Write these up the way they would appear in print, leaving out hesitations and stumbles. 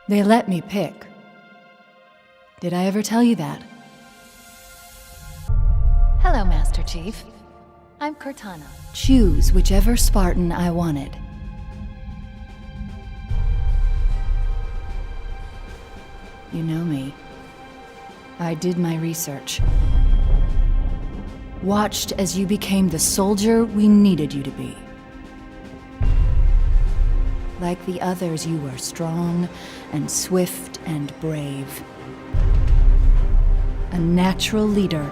They let me pick. Did I ever tell you that? Hello, Master Chief. I'm Cortana. Choose whichever Spartan I wanted. You know me. I did my research. Watched as you became the soldier we needed you to be. Like the others, you were strong and swift and brave. A natural leader.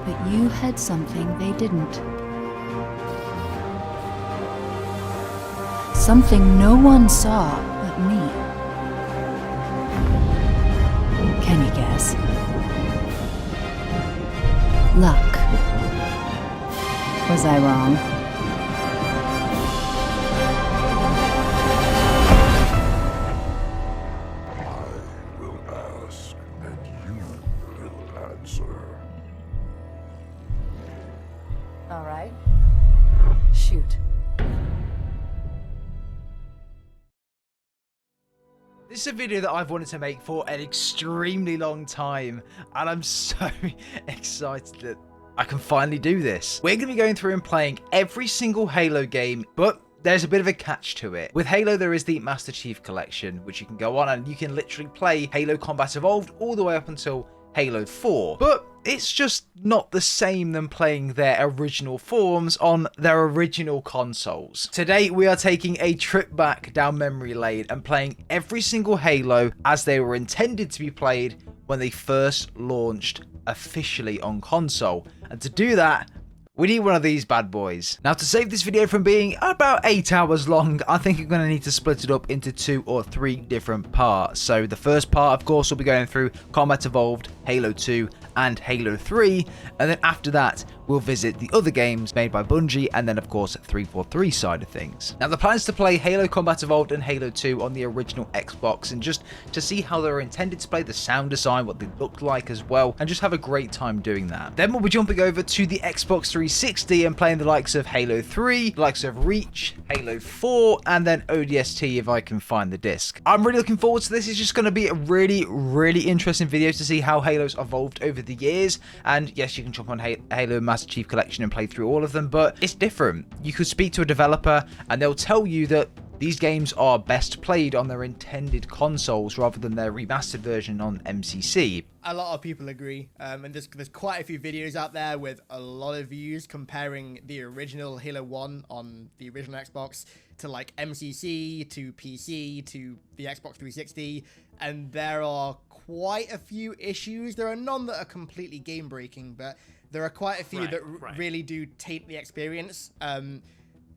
But you had something they didn't. Something no one saw but me. Can you guess? Luck. Was I wrong? I will ask, and you will answer. All right. Shoot. This is a video that I've wanted to make for an extremely long time, and I'm so excited that I can finally do this. We're going to be going through and playing every single Halo game, but there's a bit of a catch to it. With Halo, there is the Master Chief Collection, which you can go on and you can literally play Halo Combat Evolved all the way up until Halo 4. But it's just not the same than playing their original forms on their original consoles. Today, we are taking a trip back down memory lane and playing every single Halo as they were intended to be played when they first launched officially on console. And to do that, we need one of these bad boys. Now, to save this video from being about 8 hours long, I think I'm going to need to split it up into 2 or 3 different parts. So the first part, of course, will be going through Combat Evolved, Halo 2, and Halo 3, and then after that we'll visit the other games made by Bungie, and then of course 343 side of things. Now the plan is to play Halo Combat Evolved and Halo 2 on the original Xbox, and just to see how they were intended to play, the sound design, what they looked like as well, and just have a great time doing that. Then we'll be jumping over to the Xbox 360 and playing the likes of Halo 3, the likes of Reach, Halo 4, and then ODST if I can find the disc. I'm really looking forward to this. It's just going to be a really interesting video to see how Halo's evolved over the years. And yes, you can jump on Halo Master Chief Collection and play through all of them, but it's different. You could speak to a developer and they'll tell you that these games are best played on their intended consoles rather than their remastered version on MCC. A lot of people agree, and there's quite a few videos out there with a lot of views comparing the original Halo 1 on the original Xbox to like MCC, to PC, to the Xbox 360, and there are quite a few issues. There are none that are completely game-breaking, but there are quite a few that really do taint the experience.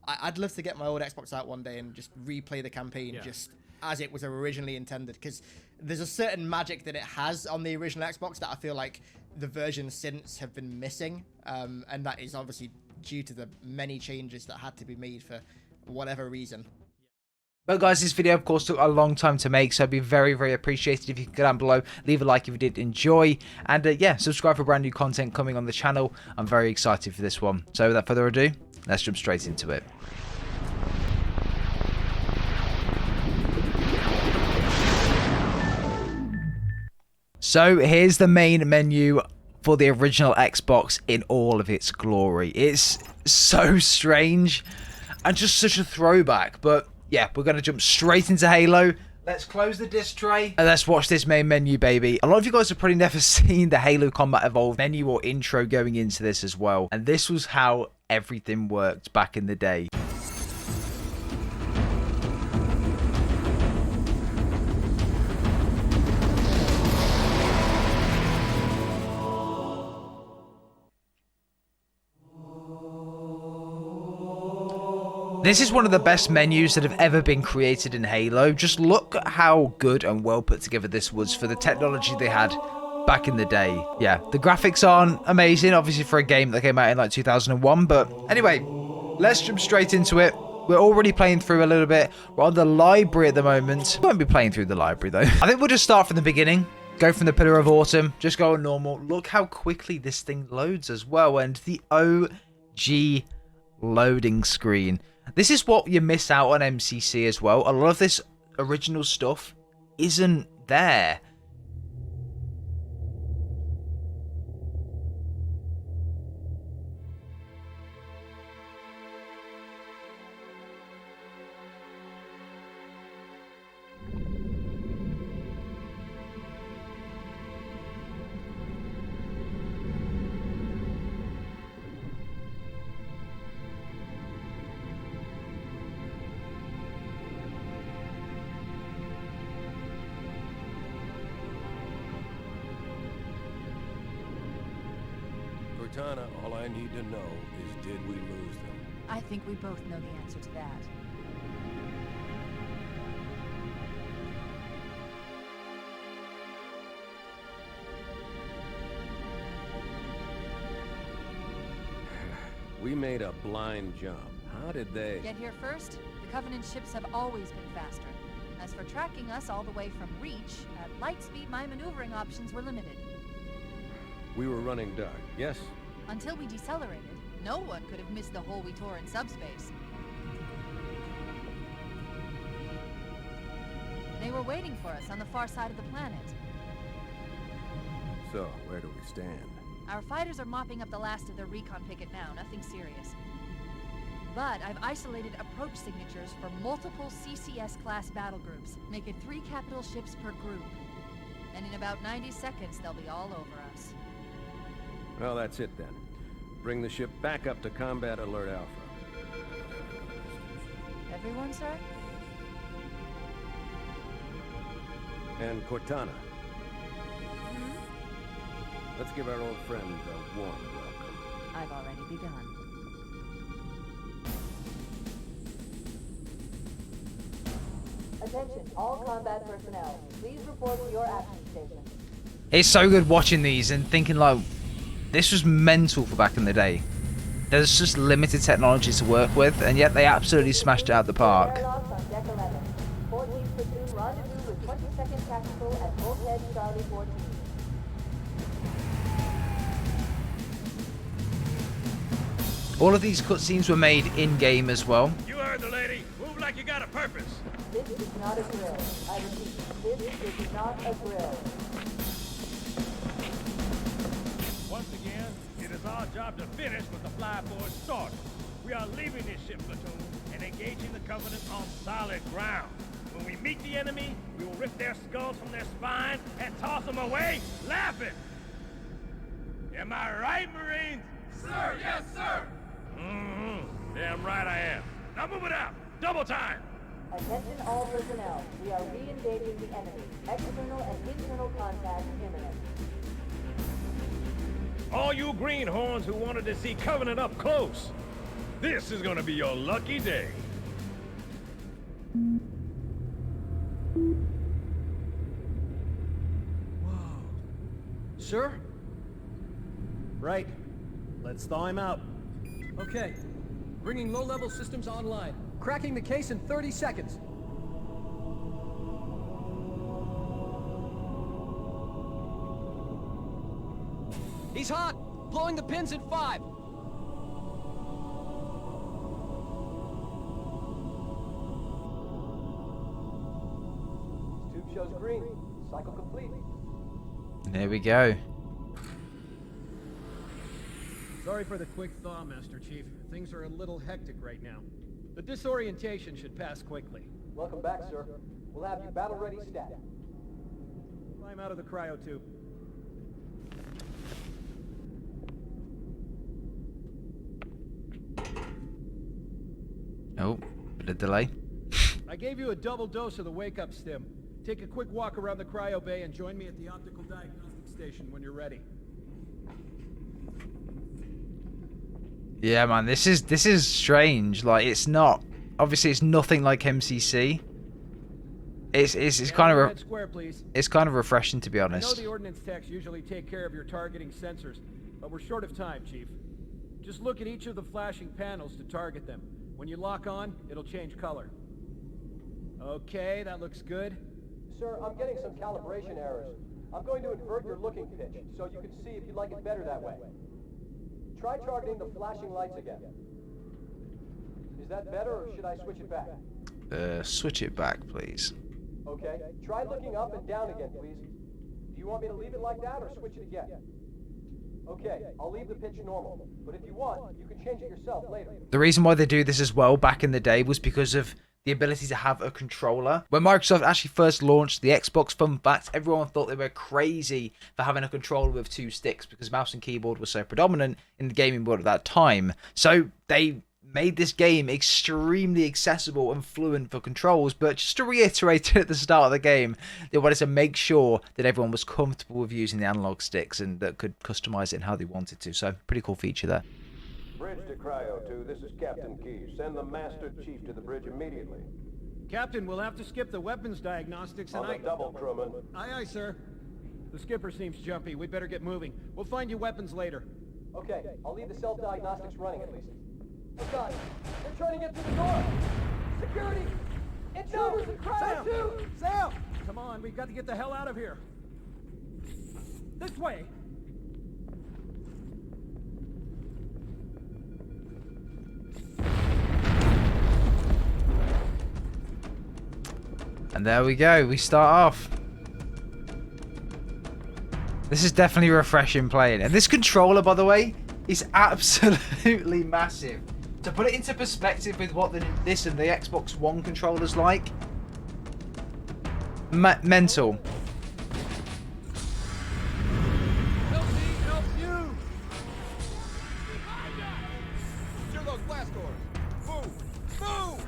I'd love to get my old Xbox out one day and just replay the campaign just as it was originally intended, because there's a certain magic that it has on the original Xbox that I feel like the versions since have been missing, and that is obviously due to the many changes that had to be made for whatever reason. But guys, this video of course took a long time to make, so I'd be very appreciated if you could go down below, leave a like if you did enjoy, and yeah, subscribe for brand new content coming on the channel. I'm very excited for this one. So without further ado, let's jump straight into it. So here's the main menu for the original Xbox in all of its glory. It's so strange and just such a throwback, but yeah, we're going to jump straight into Halo. Let's close the disc tray and let's watch this main menu, baby. A lot of you guys have probably never seen the Halo Combat Evolved menu or intro going into this as well, and this was how everything worked back in the day. This is one of the best menus that have ever been created in Halo. Just look at how good and well put together this was for the technology they had back in the day. Yeah, the graphics aren't amazing, obviously, for a game that came out in like 2001. But anyway, let's jump straight into it. We're already playing through a little bit. We're on the library at the moment. We won't be playing through the library, though. I think we'll just start from the beginning. Go from the Pillar of Autumn. Just go on normal. Look how quickly this thing loads as well. And the OG loading screen. This is what you miss out on MCC as well. A lot of this original stuff isn't there. Cortana, all I need to know is did we lose them? I think we both know the answer to that. We made a blind jump. How did they... Get here first? The Covenant ships have always been faster. As for tracking us all the way from Reach, at light speed my maneuvering options were limited. We were running dark, yes? Until we decelerated, no one could have missed the hole we tore in subspace. They were waiting for us on the far side of the planet. So, where do we stand? Our fighters are mopping up the last of their recon picket now, nothing serious. But I've isolated approach signatures for multiple CCS-class battle groups, making 3 capital ships per group. And in about 90 seconds, they'll be all over us. Well, that's it then. Bring the ship back up to Combat Alert Alpha. Everyone, sir? And Cortana. Let's give our old friend a warm welcome. I've already begun. Attention, all combat personnel. Please report to your action station. It's so good watching these and thinking like, this was mental for back in the day. There's just limited technology to work with, and yet they absolutely smashed it out the park. Airlocks on deck 11. 14th platoon rendezvous with 22nd Tactical at Bullhead Charlie 14. All of these cutscenes were made in-game as well. You heard the lady. Move like you got a purpose. This is not a drill. I repeat, this is not a drill. Once again, it is our job to finish what the flyboys started. We are leaving this ship platoon and engaging the Covenant on solid ground. When we meet the enemy, we will rip their skulls from their spines and toss them away, laughing. Am I right, Marines? Sir, yes, sir. Damn right I am. Now move it out. Double time. Attention all personnel. We are re-engaging the enemy. External and internal contact imminent. All you greenhorns who wanted to see Covenant up close, this is gonna be your lucky day. Sir? Right. Let's thaw him out. Okay. Bringing low-level systems online. Cracking the case in 30 seconds. He's hot! Blowing the pins in 5! Tube shows green. Cycle complete. There we go. Sorry for the quick thaw, Master Chief. Things are a little hectic right now. The disorientation should pass quickly. Welcome back, sir. We'll have you battle-ready stat. Climb out of the cryo tube. Oh, bit of delay. I gave you a double dose of the wake-up stim. Take a quick walk around the cryo bay and join me at the optical diagnostic station when you're ready. Yeah, man, this is strange. Like, it's not, obviously it's nothing like MCC. It's kind of Square, please. It's kind of refreshing, to be I know honest. the ordnance techs usually take care of your targeting sensors, but we're short of time, Chief. Just look at each of the flashing panels to target them. When you lock on, it'll change color. Okay, that looks good. Sir, I'm getting some calibration errors. I'm going to invert your looking pitch, so you can see if you'd like it better that way. Try targeting the flashing lights again. Is that better, or should I switch it back? Switch it back, please. Okay. Try looking up and down again, please. Do you want me to leave it like that, or switch it again? Okay, I'll leave the pitch normal. But if you want, you can change it yourself later. The reason why they do this as well back in the day was because of the ability to have a controller. When Microsoft actually first launched the Xbox, fun fact, everyone thought they were crazy for having a controller with 2 sticks because mouse and keyboard was so predominant in the gaming world at that time. So they made this game extremely accessible and fluent for controls, but just to reiterate at the start of the game, they wanted to make sure that everyone was comfortable with using the analog sticks and that could customize it in how they wanted to. So pretty cool feature there. Bridge to Cryo 2, this is Captain Keyes. Send the Master Chief to the bridge immediately. Captain, we'll have to skip the weapons diagnostics and On the double, crewman. Aye, aye, sir. The skipper seems jumpy. We'd better get moving. We'll find you weapons later. Okay, I'll leave the self-diagnostics running at least. Oh God, they're trying to get through the door! Security! Intruders in Cryo 2! Sam! Come on, we've got to get the hell out of here. This way! And there we go, we start off. This is definitely refreshing playing. And this controller, by the way, is absolutely massive. To put it into perspective with what this and the Xbox One controller's like, mental. Help me, help you! Secure those blast doors! Move! Move!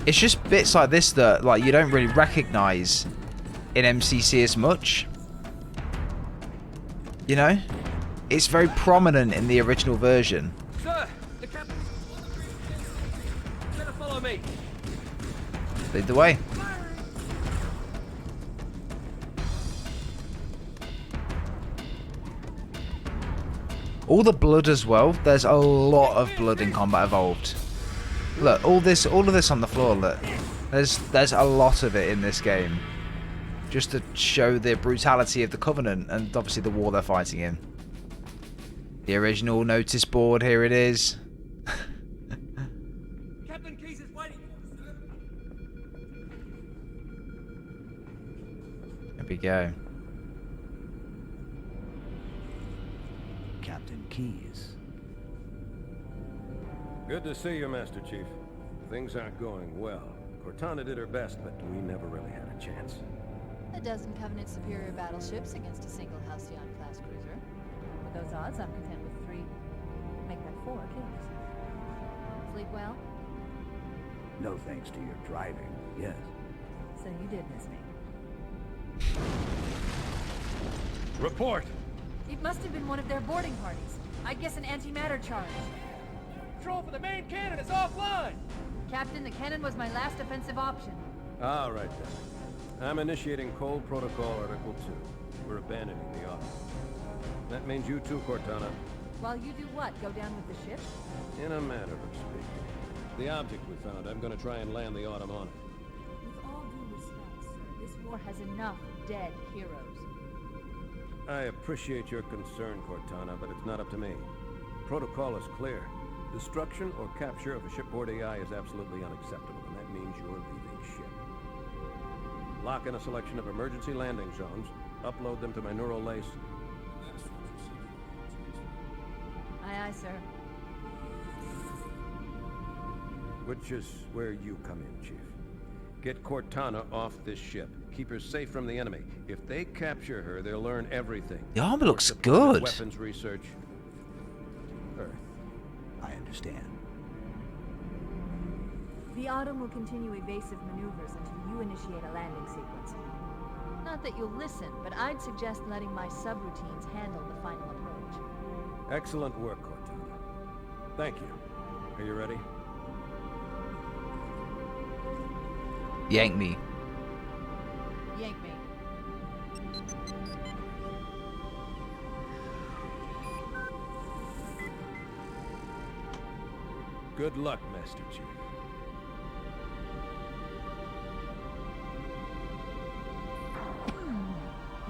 It's just bits like this that like you don't really recognize in MCC as much. You know? It's very prominent in the original version. Sir, the captain... Better follow me. Lead the way. All the blood as well. There's a lot of blood in Combat Evolved. Look, all of this on the floor, look. There's a lot of it in this game. Just to show the brutality of the Covenant and obviously the war they're fighting in. The original notice board, here it is. Captain Keyes is waiting. There we go. Captain Keyes. Good to see you, Master Chief. Things aren't going well. Cortana did her best, but we never really had a chance. A dozen Covenant superior battleships against a single Halcyon-class cruiser. With those odds, I'm content with 3. Make that 4 kills. Sleep well? No thanks to your driving, yes. So you did miss me. Report! It must have been one of their boarding parties. I guess an antimatter charge. Control for the main cannon is offline! Captain, the cannon was my last offensive option. All right, then. I'm initiating Cold Protocol Article 2. We're abandoning the Autumn. That means you too, Cortana. While you do what? Go down with the ship? In a manner of speaking. The object we found, I'm going to try and land the Autumn on it. With all due respect, sir, this war has enough dead heroes. I appreciate your concern, Cortana, but it's not up to me. Protocol is clear. Destruction or capture of a shipboard AI is absolutely unacceptable, and that means you're leaving ship. Lock in a selection of emergency landing zones, upload them to my neural lace. Aye, aye, sir. Which is where you come in, Chief. Get Cortana off this ship. Keep her safe from the enemy. If they capture her, they'll learn everything. The armor looks Support good. Weapons research. Earth. I understand. The Autumn will continue evasive maneuvers until you initiate a landing sequence. Not that you'll listen, but I'd suggest letting my subroutines handle the final approach. Excellent work, Cortana. Thank you. Are you ready? Yank me. Yank me. Good luck, Master Chief.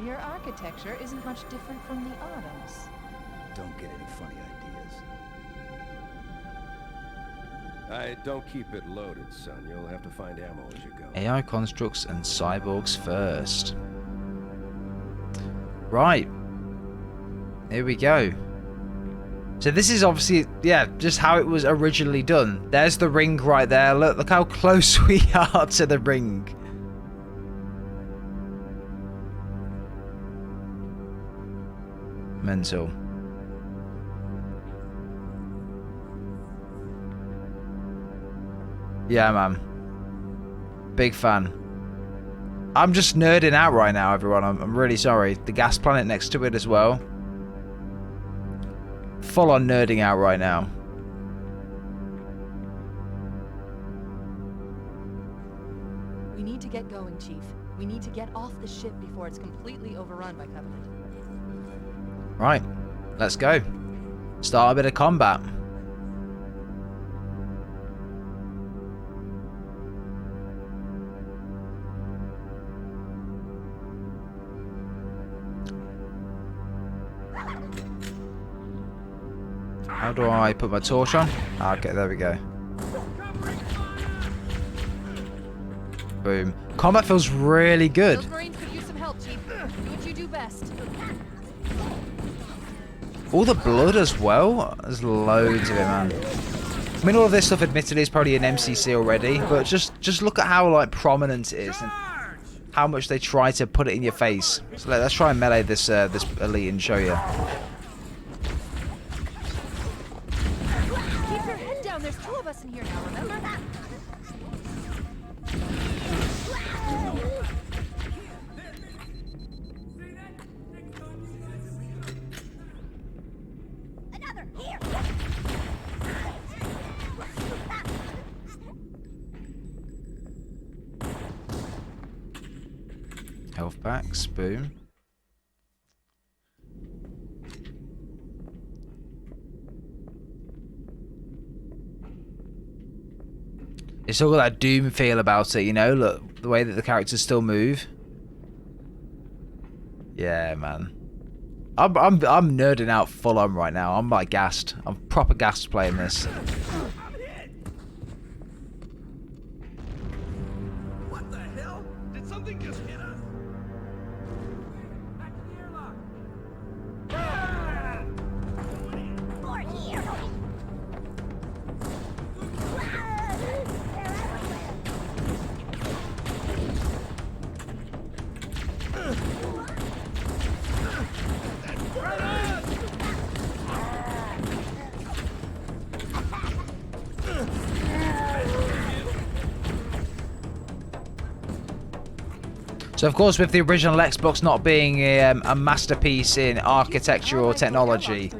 Your architecture isn't much different from the Autumn's. Don't get any funny ideas. Don't keep it loaded, son. You'll have to find ammo as you go. AI constructs and cyborgs first. Right. Here we go. So this is obviously, yeah, just how it was originally done. There's the ring right there. Look how close we are to the ring. Mental. Yeah, man. Big fan. I'm just nerding out right now, everyone. I'm really sorry. The gas planet next to it as well. Full on nerding out right now. We need to get going, Chief. We need to get off the ship before it's completely overrun by Covenant. Right. Let's go. Start a bit of combat. How do I put my torch on? Okay, there we go. Boom. Combat feels really good. Those Marines could use some help, Chief. Do what you do best. All the blood as well. There's loads of it, man. I mean, all of this stuff, admittedly, is probably an MCC already, but just look at how like prominent it is and how much they try to put it in your face. So let's try and melee this this elite and show you. Keep your head down. There's two of us in here now, remember? Health packs, boom. It's all got that Doom feel about it, you know. Look, the way that the characters still move. Yeah, man. I'm nerding out full on right now. I'm like gassed. I'm proper gassed playing this. What the hell? Did something just hit us? Back to the airlock. So of course, with the original Xbox not being a masterpiece in architecture or technology,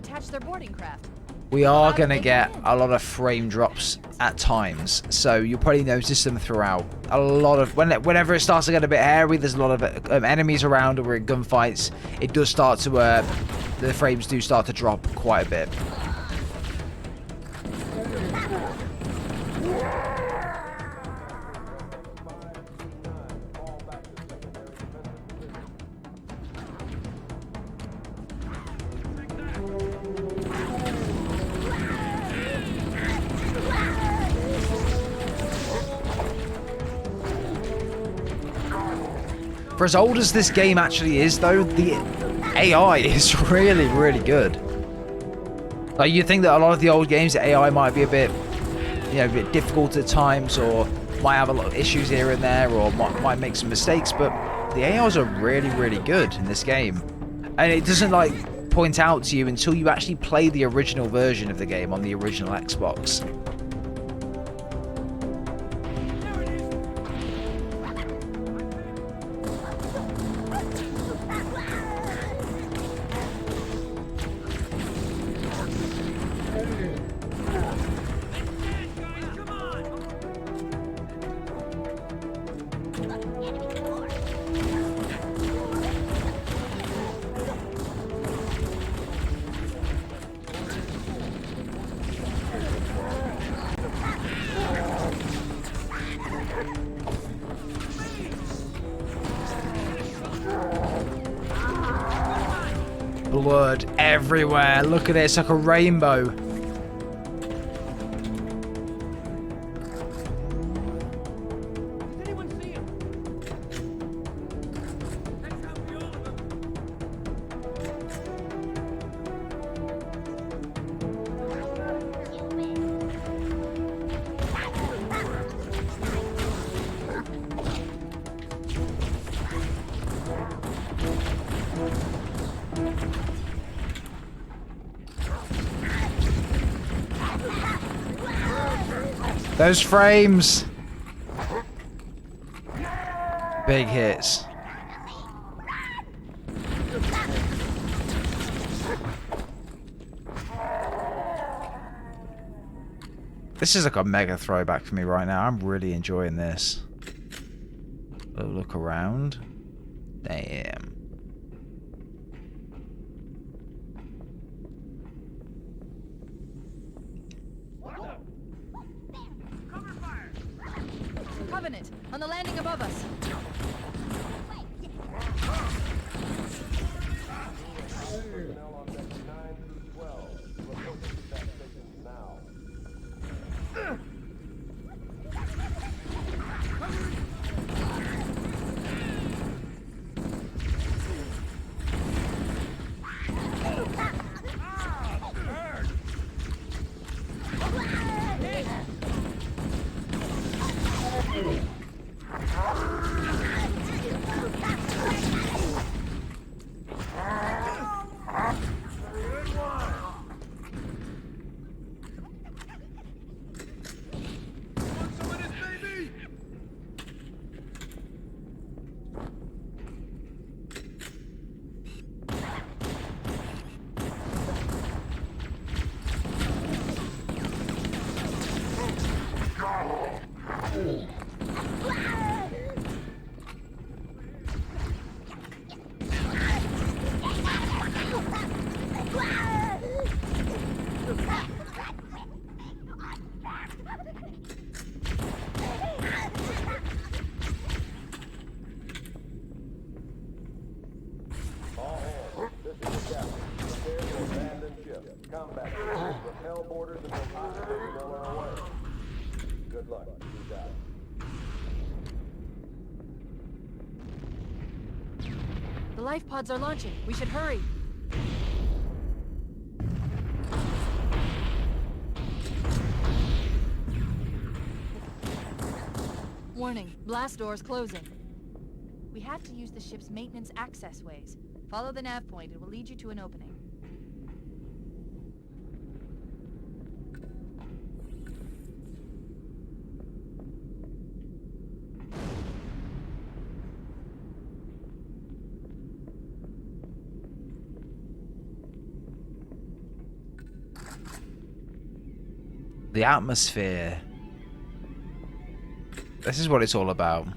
we are going to get a lot of frame drops at times. So you'll probably notice them throughout. A lot of whenever it starts to get a bit hairy, there's a lot of enemies around, or we're in gunfights. It does start to the frames do start to drop quite a bit. For as old as this game actually is, though, the AI is really, really good. Like, you think that a lot of the old games, the AI might be a bit, you know, a bit difficult at times, or might have a lot of issues here and there, or might make some mistakes, but the AIs are really, really good in this game. And it doesn't, like, point out to you until you actually play the original version of the game on the original Xbox. blood everywhere. Look at it, it's like a rainbow. Those frames. Big hits. This is like a mega throwback for me right now. I'm really enjoying this. A look around. Damn. Covenant, on the landing above us. Personnel on decks 9 through 12. Report to feedback stations now. All hands, this is the captain. Prepare to abandon ship. Combat forces, repel borders until hostile personnel are away. Good luck. Peace out. The life pods are launching. We should hurry. Warning, blast doors closing. We have to use the ship's maintenance access ways. Follow the nav point. It will lead you to an opening. The atmosphere. This is what it's all about.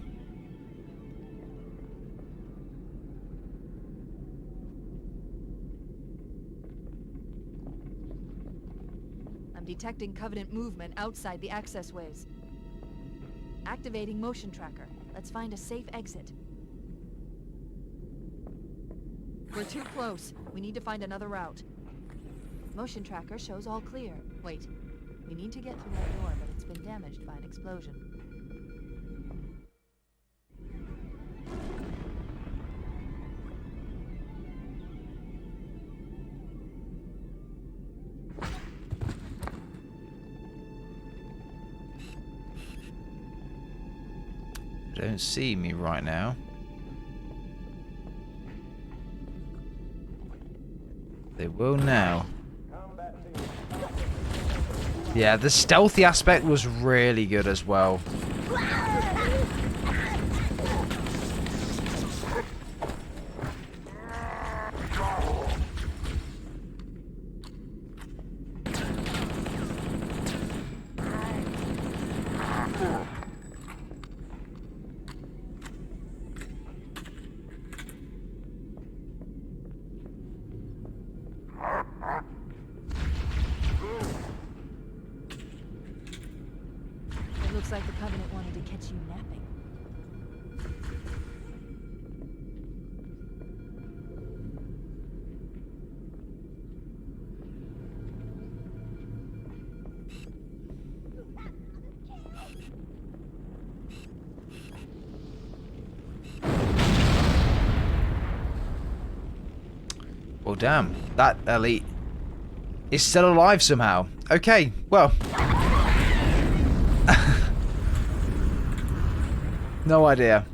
I'm detecting Covenant movement outside the access ways. Activating motion tracker. Let's find a safe exit. We're too close. We need to find another route. Motion tracker shows all clear. Wait. We need to get through that door, but it's been damaged by an explosion. They don't see me right now. They will now. Yeah, the stealthy aspect was really good as well. Looks like the Covenant wanted to catch you napping. Well, damn. That elite is still alive somehow. Okay, well. No idea.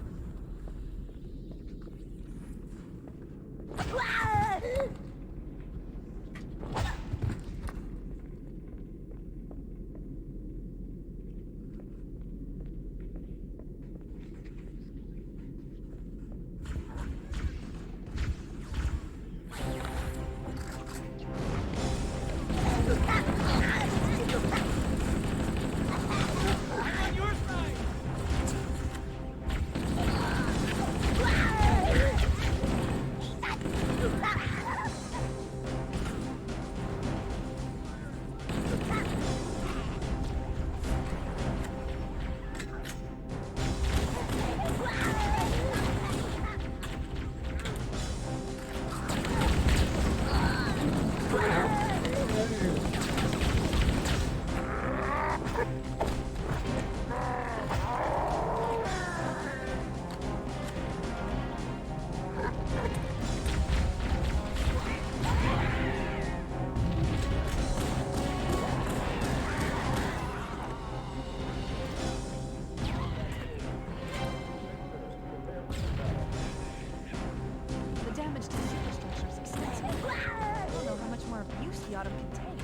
The damage to the superstructure is extensive. I don't know how much more abuse the Autumn can take.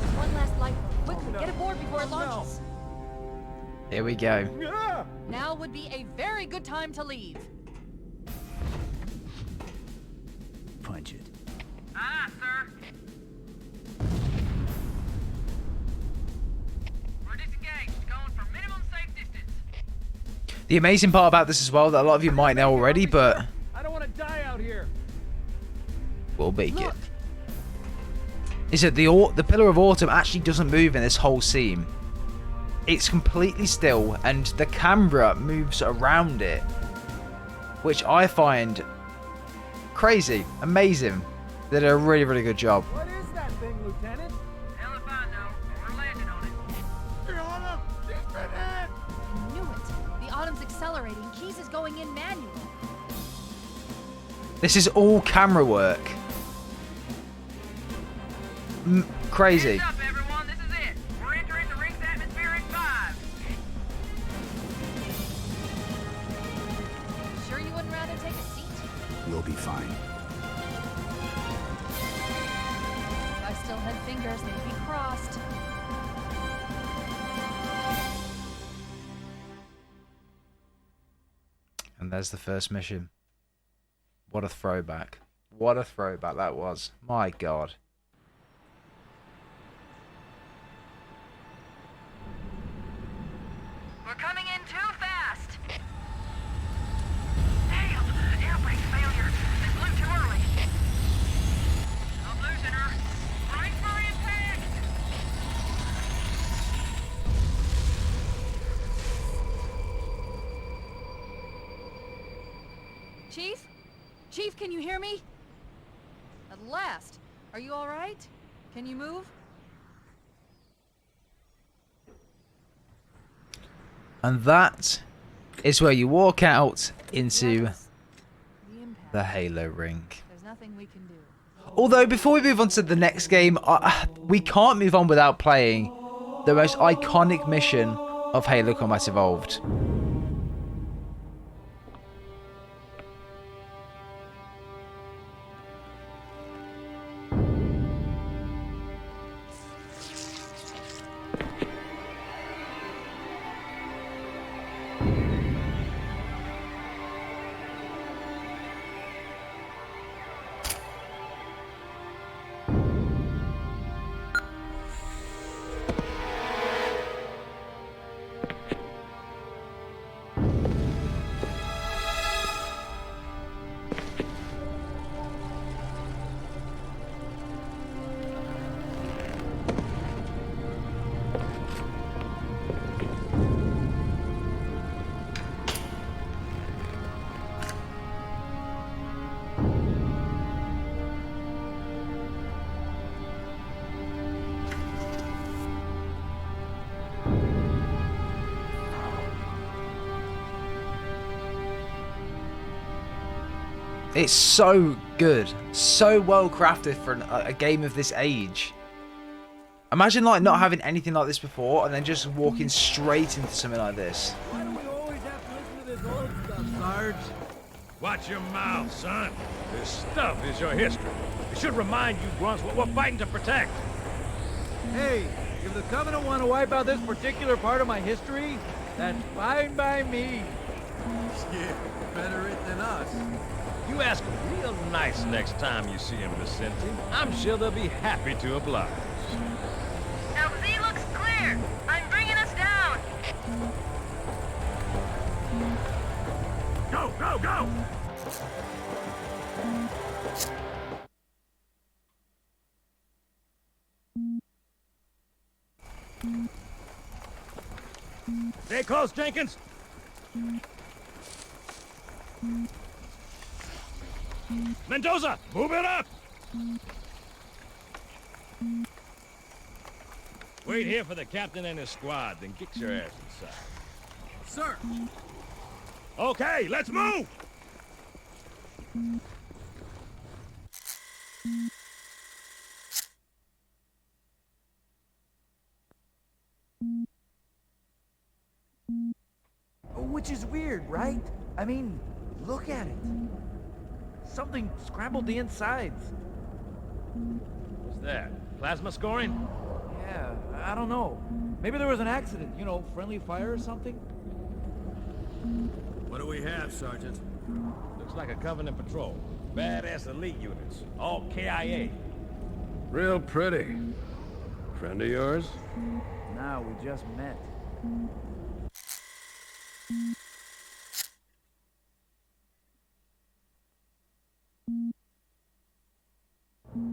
There's one last lifeboat. Quickly, get aboard before it launches. Here we go. Now would be a very good time to leave. Punch it. Ah, sir. We're disengaged, going for minimum safe distance. The amazing part about this as well, that a lot of you might know already, but I don't want to die out here. we'll make it, is that the Pillar of Autumn actually doesn't move in this whole scene. It's completely still, and the camera moves around it, which I find crazy, amazing. They did a really, really good job. What is that thing, Lieutenant? Hell if I know, but we're landing on it. The Autumn! She's been hit! I knew it. The Autumn's accelerating. Keys is going in manual. This is all camera work. Crazy. Heads up, everyone, this is it. We're entering the ring's atmosphere in 5. Sure you wouldn't rather take a seat? We'll be fine. If I still had fingers, they'd be crossed. And there's the first mission. What a throwback. What a throwback that was. My God. We're coming in too fast. Damn! Airbrake failure. They blew too early. I'm losing her. Brace for impact! Chief? Chief, can you hear me? At last. Are you all right? Can you move? And that is where you walk out into Yes. The impact. the Halo ring. There's nothing we can do. Although, before we move on to the next game, we can't move on without playing the most iconic mission of Halo Combat Evolved. It's so good, so well crafted for a game of this age. Imagine like not having anything like this before and then just walking straight into something like this. Why do we always have to listen to this old stuff, Sarge? Watch your mouth, son. This stuff is your history. It should remind you grunts what we're fighting to protect. Hey, if the Covenant want to wipe out this particular part of my history, that's fine by me. Yeah, better it than us. You ask them real nice next time you see him, Vicente. I'm sure they'll be happy to oblige. LZ looks clear. I'm bringing us down. Go, go, go! Stay close, Jenkins. Mendoza, move it up! Wait here for the captain and his squad, then get your ass inside. Sir! Okay, let's move! Which is weird, right? I mean, look at it. Something scrambled the insides. What's that? Plasma scoring? Yeah, I don't know. Maybe there was an accident, you know, friendly fire or something? What do we have, Sergeant? Looks like a Covenant patrol. Badass elite units. All KIA. Real pretty. Friend of yours? Nah, we just met.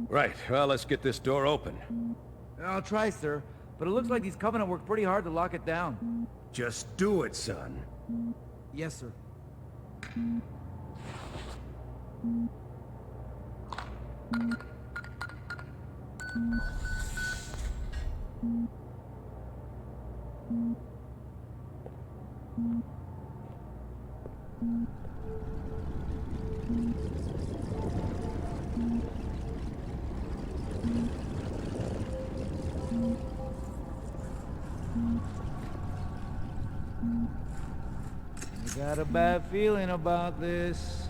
Right, well, let's get this door open. I'll try, sir. But it looks like these Covenant worked pretty hard to lock it down. Just do it, son. Yes, sir. I got a bad feeling about this.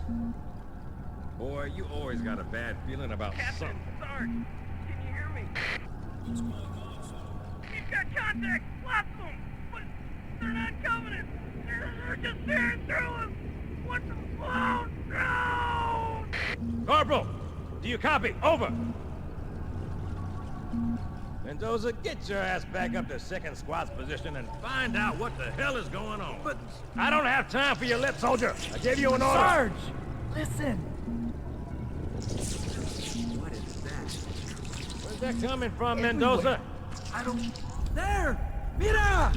Boy, you always got a bad feeling about something. Sarge, can you hear me? He's got contact. Lots of them. But they're not Covenant. They're just tearing through us. What's the flow? No! Corporal, do you copy? Over. Mendoza, get your ass back up to second squad's position and find out what the hell is going on. But I don't have time for your lip, soldier. I gave you an order. Sarge! Listen! What is that? Where's that coming from, Mendoza? I don't... There! Mira!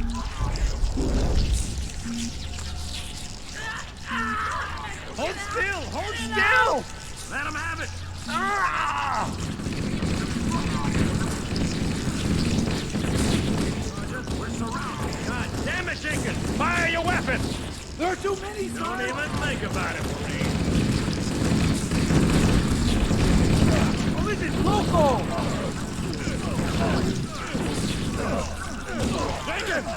Hold still! Hold still! Let him have it! We're surrounded. God damn it, Jenkins! Fire your weapons! There are too many, sir! Don't even think about it, Marine. Oh, this is local! Jenkins!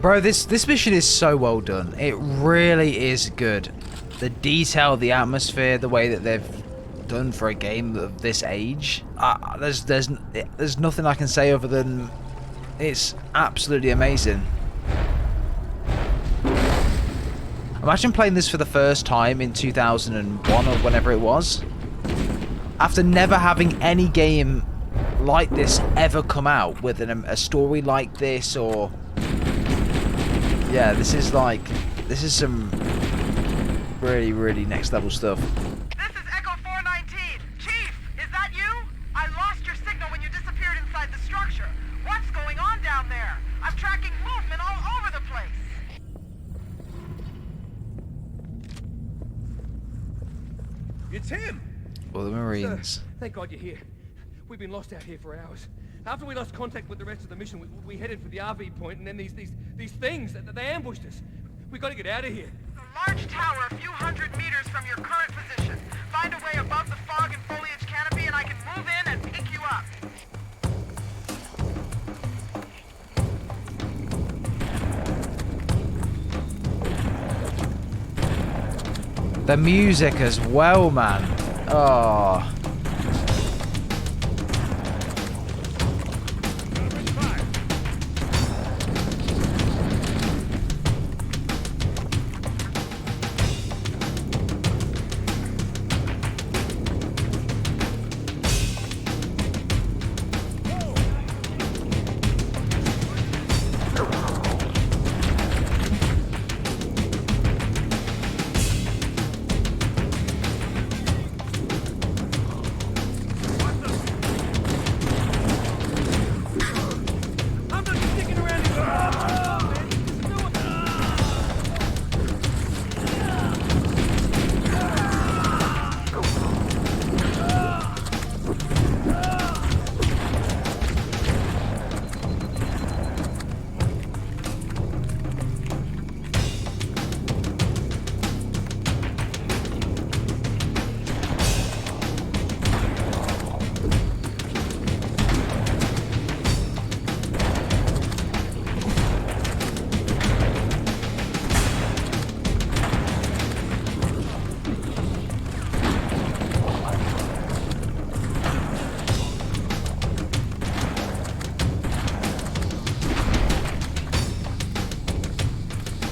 Bro, this mission is so well done. It really is good. The detail, the atmosphere, the way that they've done for a game of this age. There's nothing I can say other than it's absolutely amazing. Imagine playing this for the first time in 2001 or whenever it was. After never having any game like this ever come out with a story like this, or yeah, this is some really, really next level stuff. This is Echo 419. Chief, is that you? I lost your signal when you disappeared inside the structure. What's going on down there? I'm tracking movement all It's him! All the Marines. Sir, thank God you're here. We've been lost out here for hours. After we lost contact with the rest of the mission, we headed for the RV point, and then these things, they ambushed us. We gotta get out of here. A large tower a few hundred meters from your current position. Find a way above the fog and foliage canopy, and I can move in and pick you up. The music as well, man. Oh.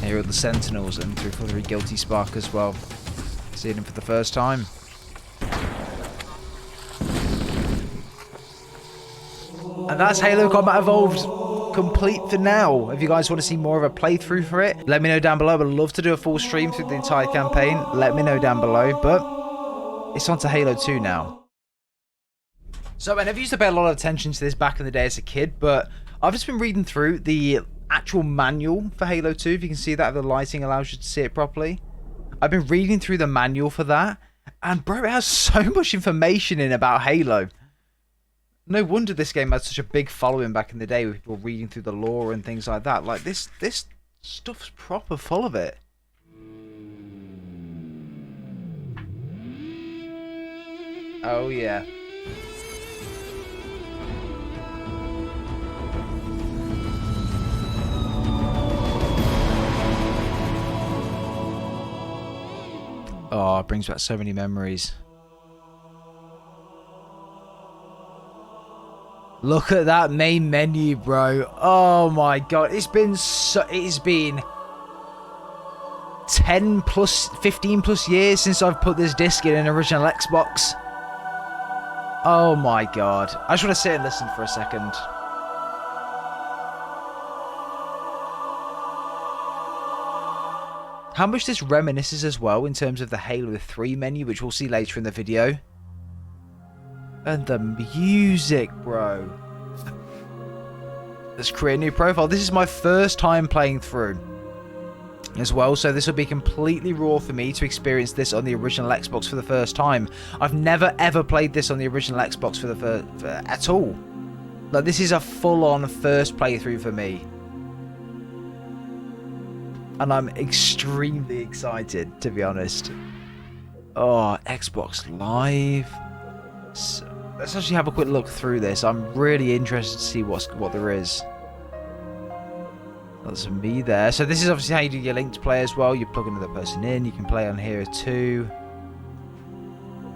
Here are the Sentinels and 343 Guilty Spark as well. Seeing him for the first time. And that's Halo Combat Evolved complete for now. If you guys want to see more of a playthrough for it, let me know down below. I'd love to do a full stream through the entire campaign. Let me know down below. But it's on to Halo 2 now. So I never used to pay a lot of attention to this back in the day as a kid, but I've just been reading through the actual manual for Halo 2, if you can see that, if the lighting allows you to see it properly. I've been reading through the manual for that, and bro, it has so much information in about Halo. No wonder this game had such a big following back in the day, with people reading through the lore and things like that. Like, this stuff's proper full of it. Oh yeah. Oh, it brings back so many memories. Look at that main menu, bro. Oh my god, it's been 10 plus, 15 plus years since I've put this disc in an original Xbox. Oh my god. I just want to sit and listen for a second. How much this reminisces as well in terms of the Halo 3 menu, which we'll see later in the video. And the music, bro. Let's create a new profile. This is my first time playing through as well, so this will be completely raw for me to experience this on the original Xbox for the first time. I've never ever played this on the original Xbox at all. Like, this is a full-on first playthrough for me. And I'm extremely excited, to be honest. Oh, Xbox Live. So, let's actually have a quick look through this. I'm really interested to see what there is. That's me there. So this is obviously how you do your linked play as well. You plug another person in. You can play on here too.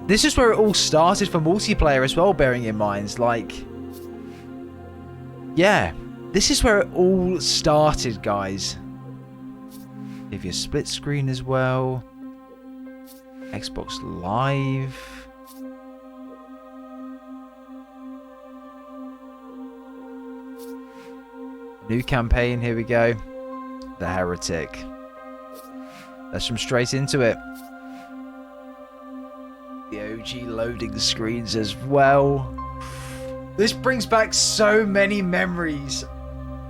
This is where it all started for multiplayer as well, bearing in mind. Like, yeah, this is where it all started, guys. Give you a split screen as well. Xbox Live. New campaign, here we go. The Heretic. Let's jump straight into it. The OG loading screens as well. This brings back so many memories.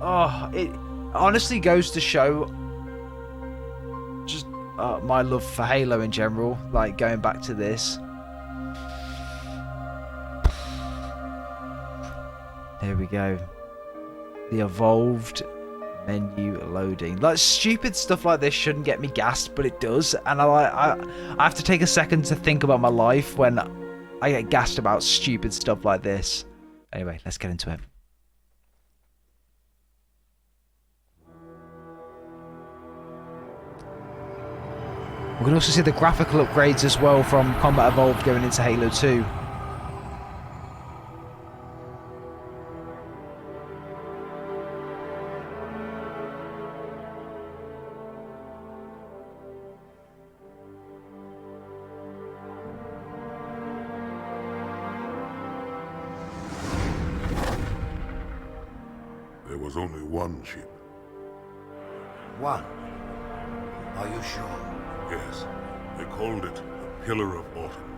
Oh, it honestly goes to show just my love for Halo in general. Like, going back to this. Here we go. The evolved menu loading. Like, stupid stuff like this shouldn't get me gassed, but it does. And I have to take a second to think about my life when I get gassed about stupid stuff like this. Anyway, let's get into it. We can also see the graphical upgrades as well from Combat Evolved going into Halo 2. There was only one ship. One. Are you sure? Yes. They called it the Pillar of Autumn.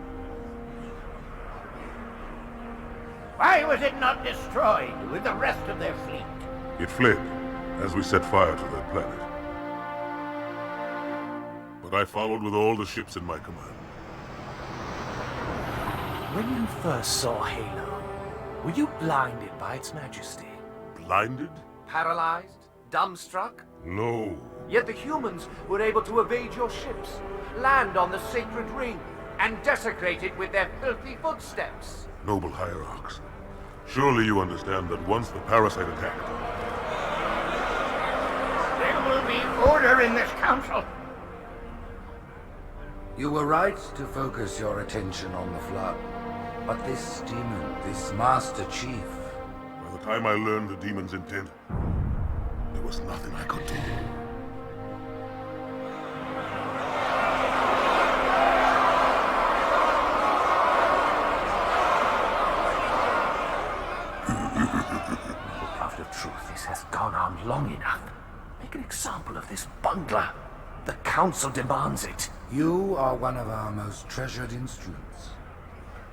Why was it not destroyed with the rest of their fleet? It fled as we set fire to their planet. But I followed with all the ships in my command. When you first saw Halo, were you blinded by its majesty? Blinded? Paralyzed? Dumbstruck? No. Yet the humans were able to evade your ships, land on the sacred ring, and desecrate it with their filthy footsteps. Noble hierarchs, surely you understand that once the parasite attacked... There will be order in this council. You were right to focus your attention on the Flood. But this demon, this Master Chief... By the time I learned the demon's intent, there was nothing I could do. Out of truth, this has gone on long enough. Make an example of this bungler. The Council demands it. You are one of our most treasured instruments.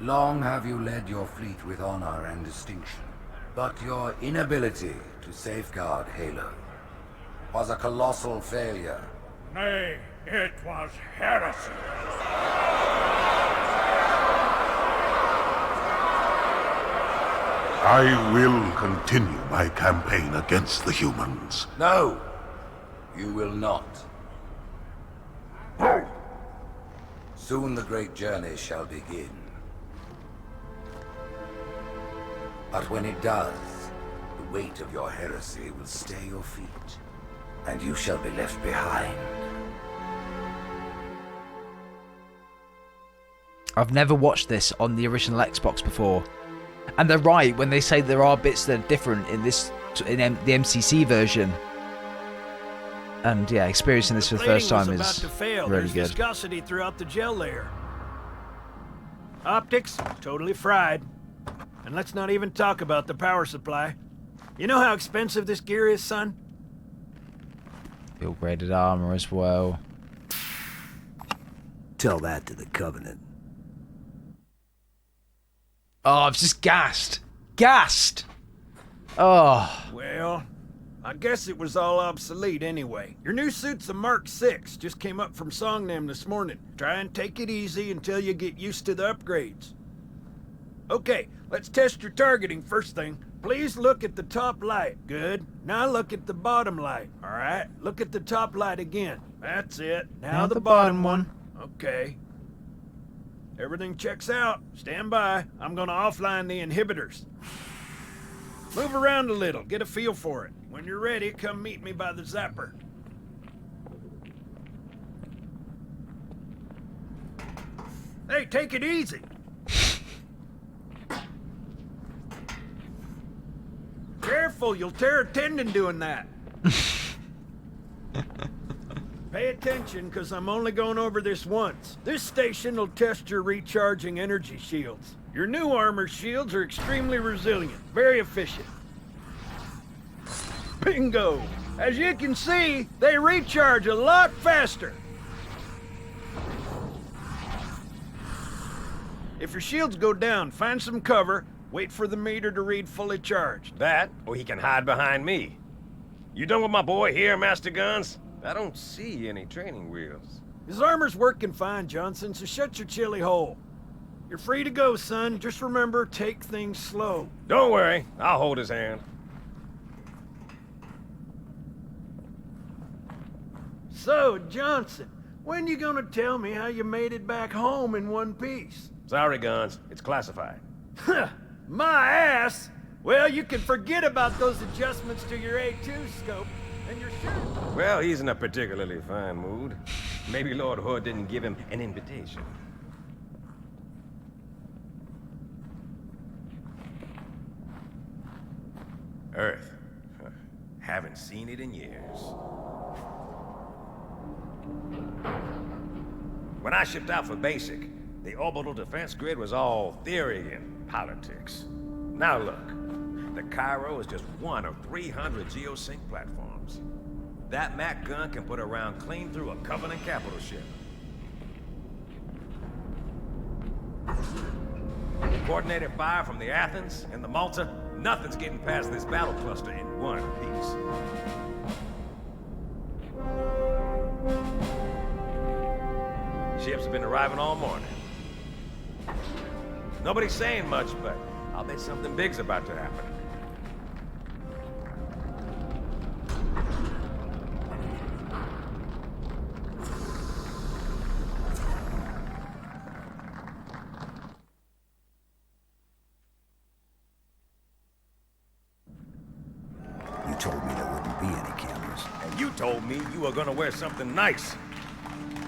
Long have you led your fleet with honor and distinction. But your inability to safeguard Halo was a colossal failure. Nay, it was heresy. I will continue my campaign against the humans. No, you will not. Soon the great journey shall begin. But when it does, the weight of your heresy will stay your feet, and you shall be left behind. I've never watched this on the original Xbox before. And they're right when they say there are bits that are different in the MCC version. And yeah, experiencing this for the first time is about to fail. really There's good. viscosity throughout the gel layer. Optics, totally fried. And let's not even talk about the power supply. You know how expensive this gear is, son? Upgraded armor as well. Tell that to the Covenant. Oh, I'm just gassed. Gassed! Oh. Well, I guess it was all obsolete anyway. Your new suit's a Mark 6. Just came up from Songnam this morning. Try and take it easy until you get used to the upgrades. Okay, let's test your targeting first thing. Please look at the top light. Good. Now look at the bottom light. All right, look at the top light again. That's it. Now the bottom one. Okay. Everything checks out. Stand by. I'm gonna offline the inhibitors. Move around a little. Get a feel for it. When you're ready, come meet me by the zapper. Hey, take it easy. Careful, you'll tear a tendon doing that. Pay attention, because I'm only going over this once. This station will test your recharging energy shields. Your new armor shields are extremely resilient, very efficient. Bingo! As you can see, they recharge a lot faster. If your shields go down, find some cover, wait for the meter to read fully charged. That, or he can hide behind me. You done with my boy here, Master Guns? I don't see any training wheels. His armor's working fine, Johnson, so shut your chilly hole. You're free to go, son. Just remember, take things slow. Don't worry, I'll hold his hand. So, Johnson, when you gonna tell me how you made it back home in one piece? Sorry, Guns. It's classified. My ass! Well, you can forget about those adjustments to your A2 scope, and you're sure... Well, he's in a particularly fine mood. Maybe Lord Hood didn't give him an invitation. Earth. Huh. Haven't seen it in years. When I shipped out for basic, the orbital defense grid was all theory and politics. Now look, the Cairo is just one of 300 geosync platforms. That Mac gun can put a round clean through a Covenant capital ship. Coordinated fire from the Athens and the Malta, nothing's getting past this battle cluster in one piece. Ships have been arriving all morning. Nobody's saying much, but I'll bet something big's about to happen. You told me there wouldn't be any cameras. And you told me you were gonna wear something nice.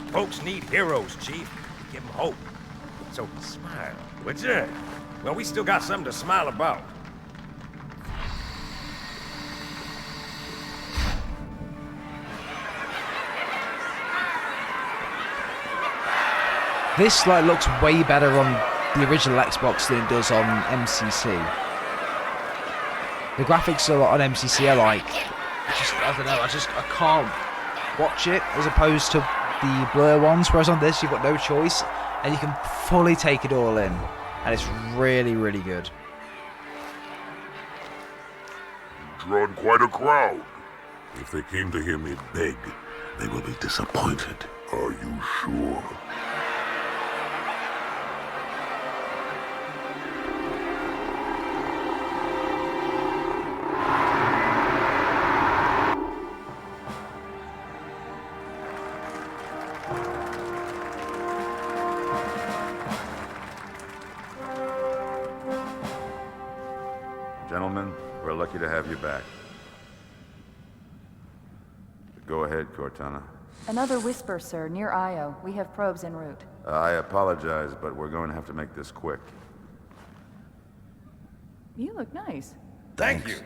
Folks need heroes, Chief. Give them hope. So smile, would you? Well, we still got something to smile about. This looks way better on the original Xbox than it does on MCC. The graphics on MCC are like, I don't know, I can't watch it as opposed to the blur ones, whereas on this you've got no choice and you can fully take it all in, and it's really, really good. Drawn quite a crowd. If they came to hear me beg, they will be disappointed. Are you sure? Gentlemen, we're lucky to have you back. Go ahead, Cortana. Another whisper, sir, near Io. We have probes en route. I apologize, but we're going to have to make this quick. You look nice. Thank you.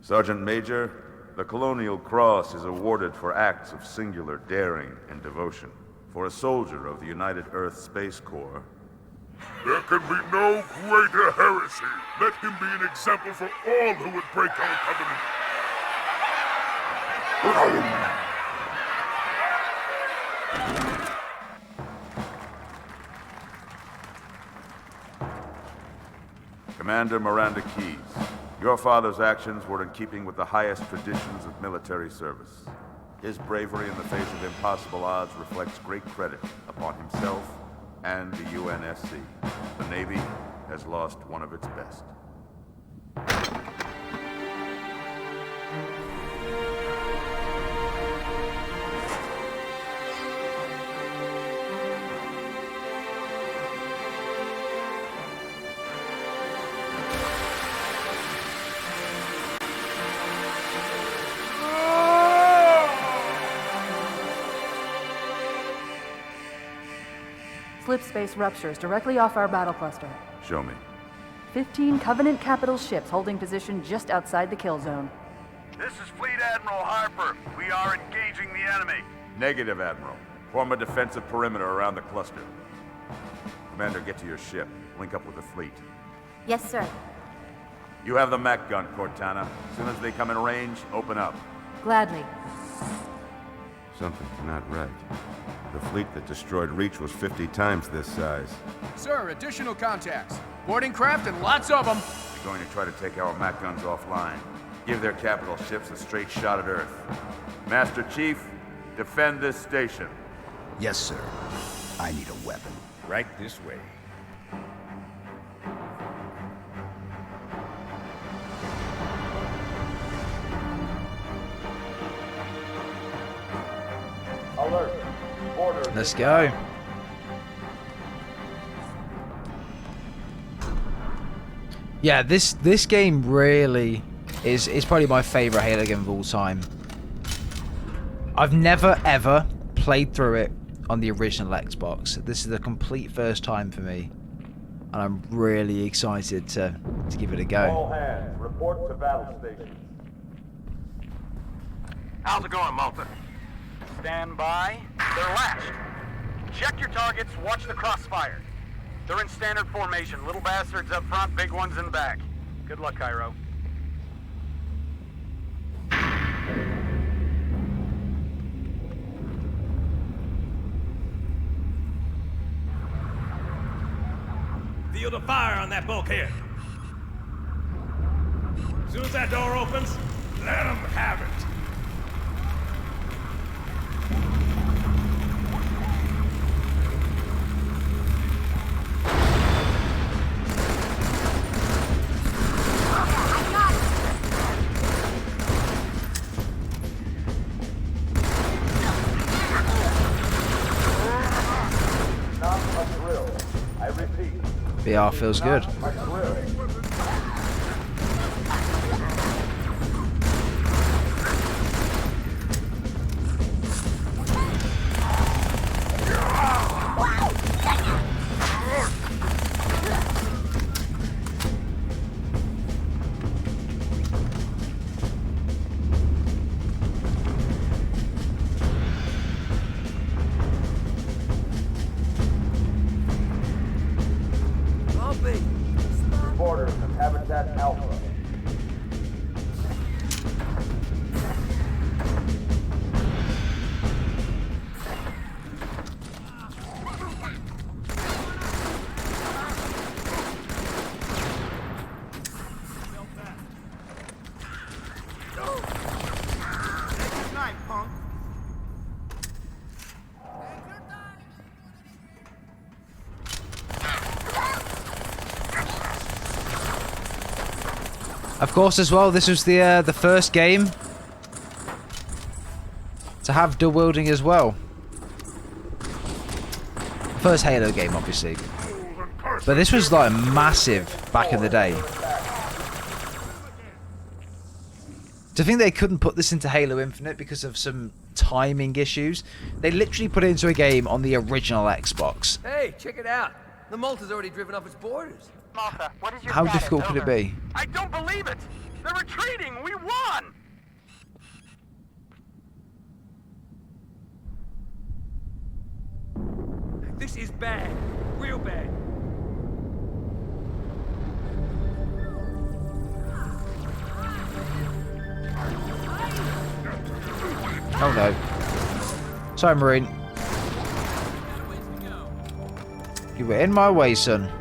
Sergeant Major, the Colonial Cross is awarded for acts of singular daring and devotion. For a soldier of the United Earth Space Corps, There can be no greater heresy. Let him be an example for all who would break our covenant. Commander Miranda Keyes, your father's actions were in keeping with the highest traditions of military service. His bravery in the face of impossible odds reflects great credit upon himself and the UNSC. The Navy has lost one of its best. Slip space ruptures directly off our battle cluster. Show me. 15 Covenant capital ships holding position just outside the kill zone. This is Fleet Admiral Harper. We are engaging the enemy. Negative, Admiral. Form a defensive perimeter around the cluster. Commander, get to your ship. Link up with the fleet. Yes, sir. You have the Mac gun, Cortana. As soon as they come in range, open up. Gladly. Something's not right. The fleet that destroyed Reach was 50 times this size. Sir, additional contacts. Boarding craft and lots of them. They're going to try to take our Mac guns offline. Give their capital ships a straight shot at Earth. Master Chief, defend this station. Yes, sir. I need a weapon. Right this way. Alert. Border. Let's go. Yeah, this game really is probably my favorite Halo game of all time. I've never ever played through it on the original Xbox. This is the complete first time for me, and I'm really excited to give it a go. All hands, report to battle station. How's it going, Malta? Stand by. They're lashed. Check your targets, watch the crossfire. They're in standard formation. Little bastards up front, big ones in back. Good luck, Cairo. Field of fire on that bulkhead. As soon as that door opens, let them have it. VR feels good. Reporters of Habitat Alpha. Good night, punk. Of course, as well, this was the first game to have dual wielding as well. First Halo game, obviously, but this was like massive back in the day. To think they couldn't put this into Halo Infinite because of some timing issues, they literally put it into a game on the original Xbox. Hey, check it out. The Malta's already driven off its borders. Malta, what is your How status? difficult could it be? I don't believe it! They're retreating! We won! This is bad. Real bad. Oh no. Sorry, Marine. You were in my way, son.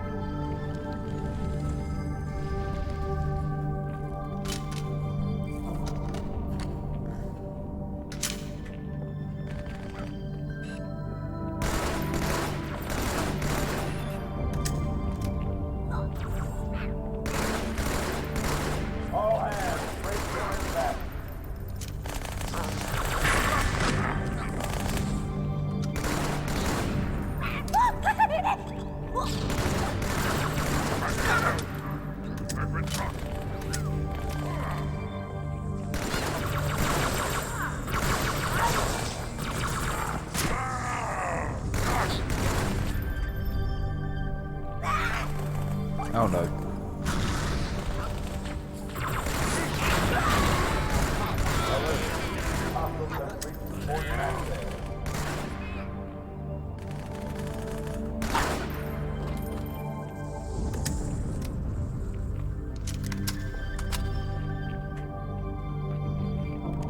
Oh no.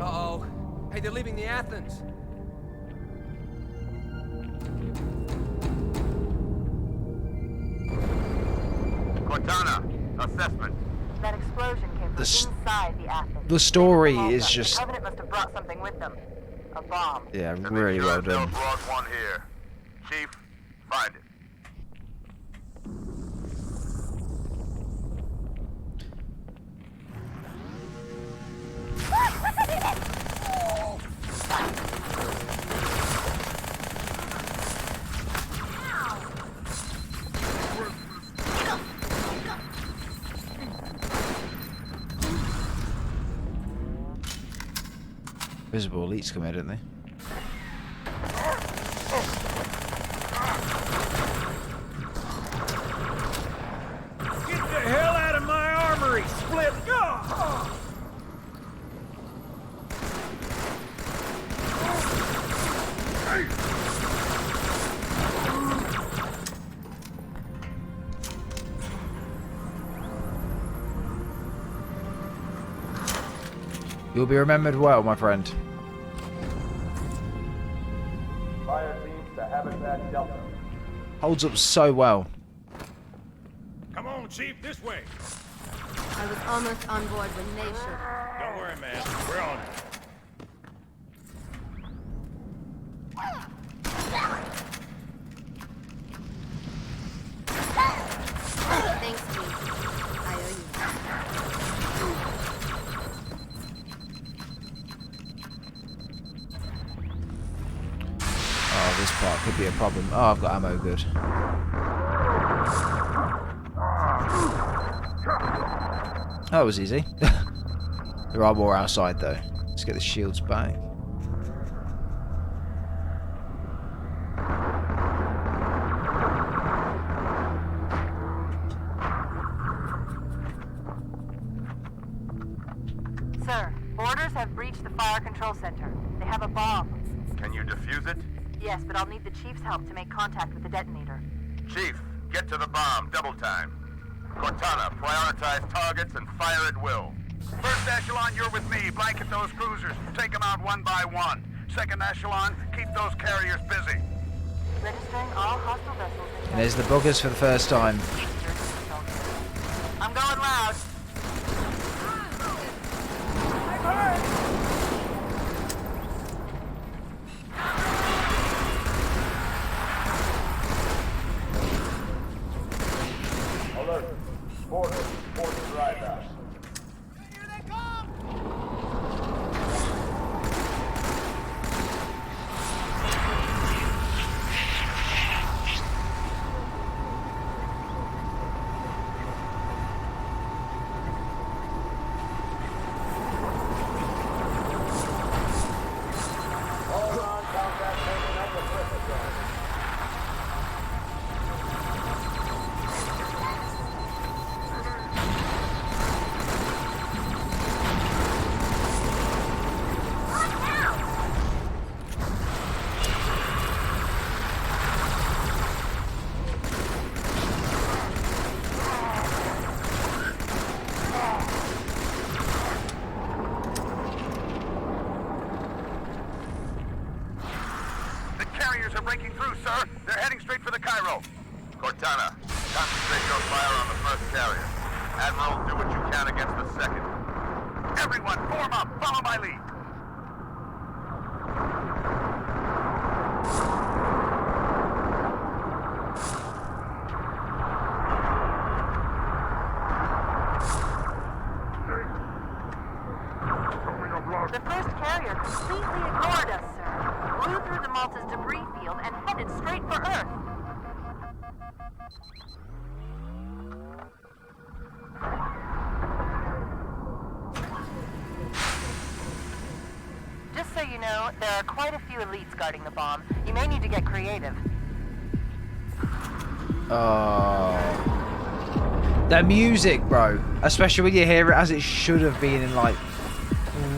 Uh-oh. Hey, they're leaving the Athens. Cortana, assessment. That explosion came from inside the Athens. The story Malta. is just... The Covenant must have brought something with them. A bomb. Yeah, really well done. Brought one here. Chief, find it. Visible elites come here, don't they? Get the hell out of my armory, Split! You'll be remembered well, my friend. Fire teams to Habitat Delta. Holds up so well. Come on, Chief, this way. I was almost on board when they showed up. Don't worry, man. We're on it. Thanks, Chief. I owe you. Oh, this part could be a problem. Oh, I've got ammo, good. That was easy. There are more outside though. Let's get the shields back. Sir, boarders have breached the fire control center. They have a bomb. Can you defuse it? Yes, but I'll need the Chief's help to make contact with the detonator. Chief, get to the bomb, double time. Cortana, prioritize targets and fire at will. First echelon, you're with me. Blanket those cruisers. Take them out one by one. Second echelon, keep those carriers busy. Registering all hostile vessels. And there's the buggers for the first time. I'm going loud. Alert. Border. Border drive out. Are breaking through, sir. They're heading straight for the Cairo. Cortana, concentrate your fire on the first carrier. Admiral, do what you can against the second. Everyone, form up. Follow my lead. The first carrier completely ignored us, sir. Blew through the Malta's debris field and headed straight for Earth. Just so you know, there are quite a few elites guarding the bomb. You may need to get creative. The music, bro. Especially when you hear it as it should have been in, like,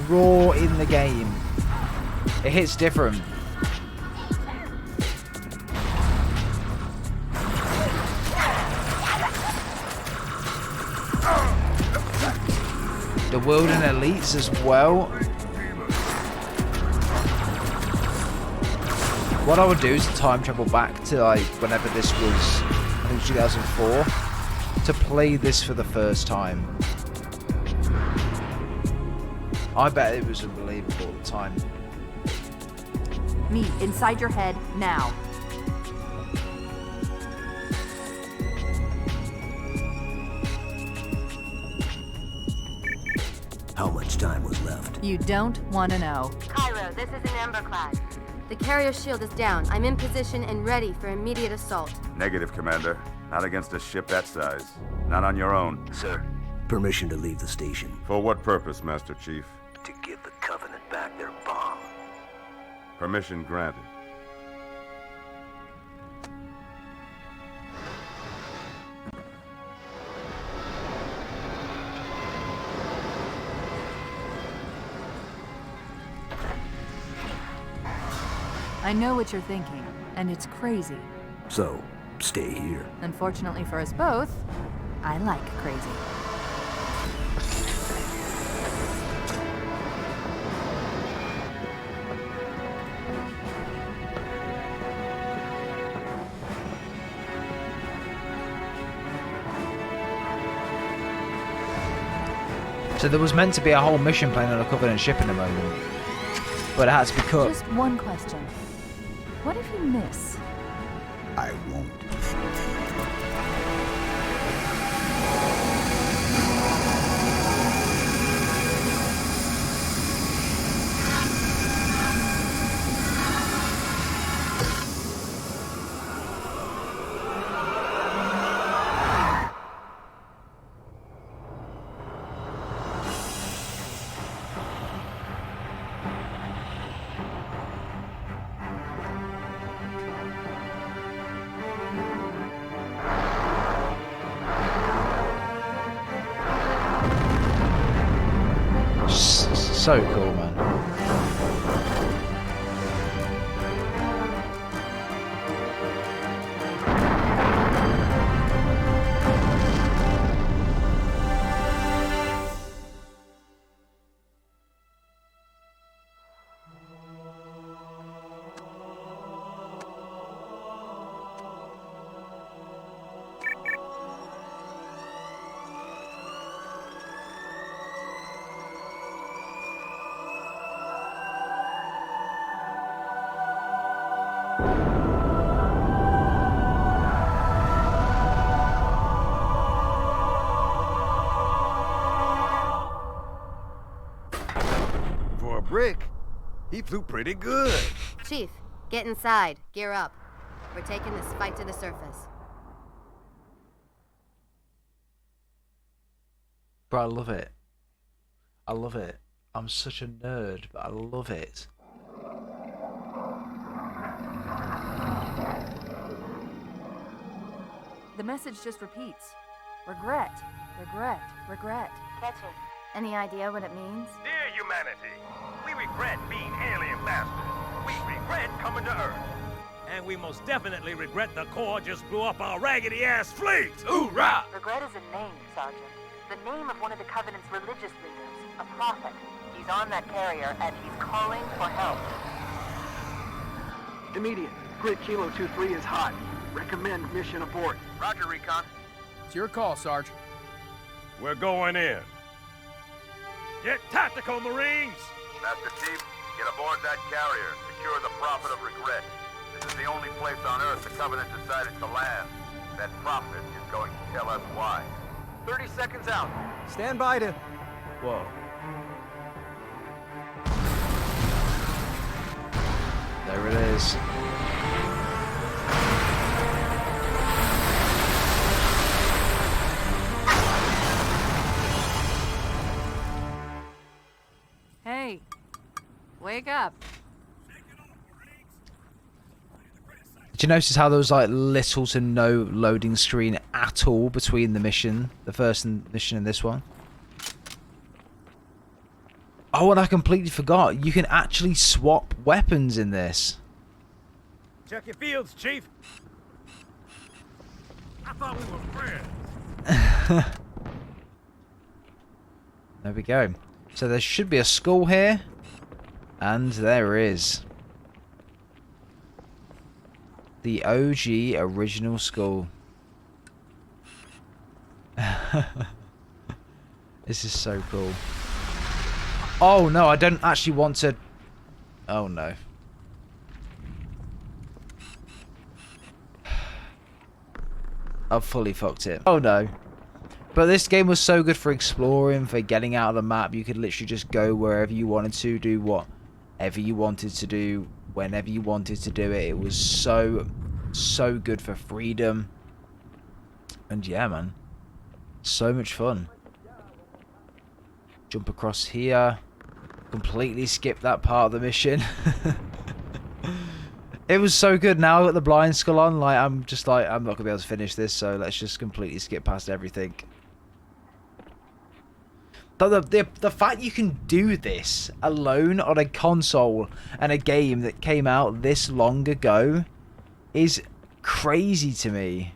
raw in the game. It hits different. The world and elites as well. What I would do is time travel back to, like, whenever this was, I think 2004, to play this for the first time. I bet it was unbelievable at the time. Me, inside your head, now. How much time was left? You don't want to know. Cairo, this is an Ember class. The carrier shield is down. I'm in position and ready for immediate assault. Negative, Commander. Not against a ship that size. Not on your own. Sir, permission to leave the station. For what purpose, Master Chief? To give the Covenant back their bomb. Permission granted. I know what you're thinking, and it's crazy. So, stay here. Unfortunately for us both, I like crazy. So there was meant to be a whole mission plan on a Covenant ship in a moment, but it had to be cut. Just one question. What if you miss? I won't. So cool, man. For a brick, he flew pretty good. Chief, get inside. Gear up. We're taking this fight to the surface. Bro, I love it. I love it. I'm such a nerd, but I love it. The message just repeats. Regret, regret, regret. Catchy. Any idea what it means? Dear humanity, we regret being alien bastards. We regret coming to Earth. And we most definitely regret the Corps just blew up our raggedy-ass fleet! Hoorah! Regret is a name, Sergeant. The name of one of the Covenant's religious leaders, a prophet. He's on that carrier, and he's calling for help. Immediate. Grid Kilo 2-3 is hot. Recommend mission abort. Roger, Recon. It's your call, Sarge. We're going in. Get tactical, Marines! Master Chief, get aboard that carrier. Secure the Prophet of Regret. This is the only place on Earth the Covenant decided to land. That Prophet is going to tell us why. 30 seconds out. Stand by to... Whoa. There it is. Hey, wake up. Did you notice how there was like little to no loading screen at all between the first mission and this one? Oh, and I completely forgot. You can actually swap weapons in this. Check your fields, Chief. I thought we were friends. There we go. So there should be a skull here. And there is. The OG original skull. This is so cool. Oh no, I don't actually want to... Oh no. I've fully fucked it. Oh no. But this game was so good for exploring, for getting out of the map. You could literally just go wherever you wanted to, do whatever you wanted to do, whenever you wanted to do it. It was so good for freedom. And yeah, man. So much fun. Jump across here. Completely skip that part of the mission. It was so good. Now I got the blind skull on, like I'm not gonna be able to finish this, so let's just completely skip past everything. The fact you can do this alone on a console and a game that came out this long ago is crazy to me.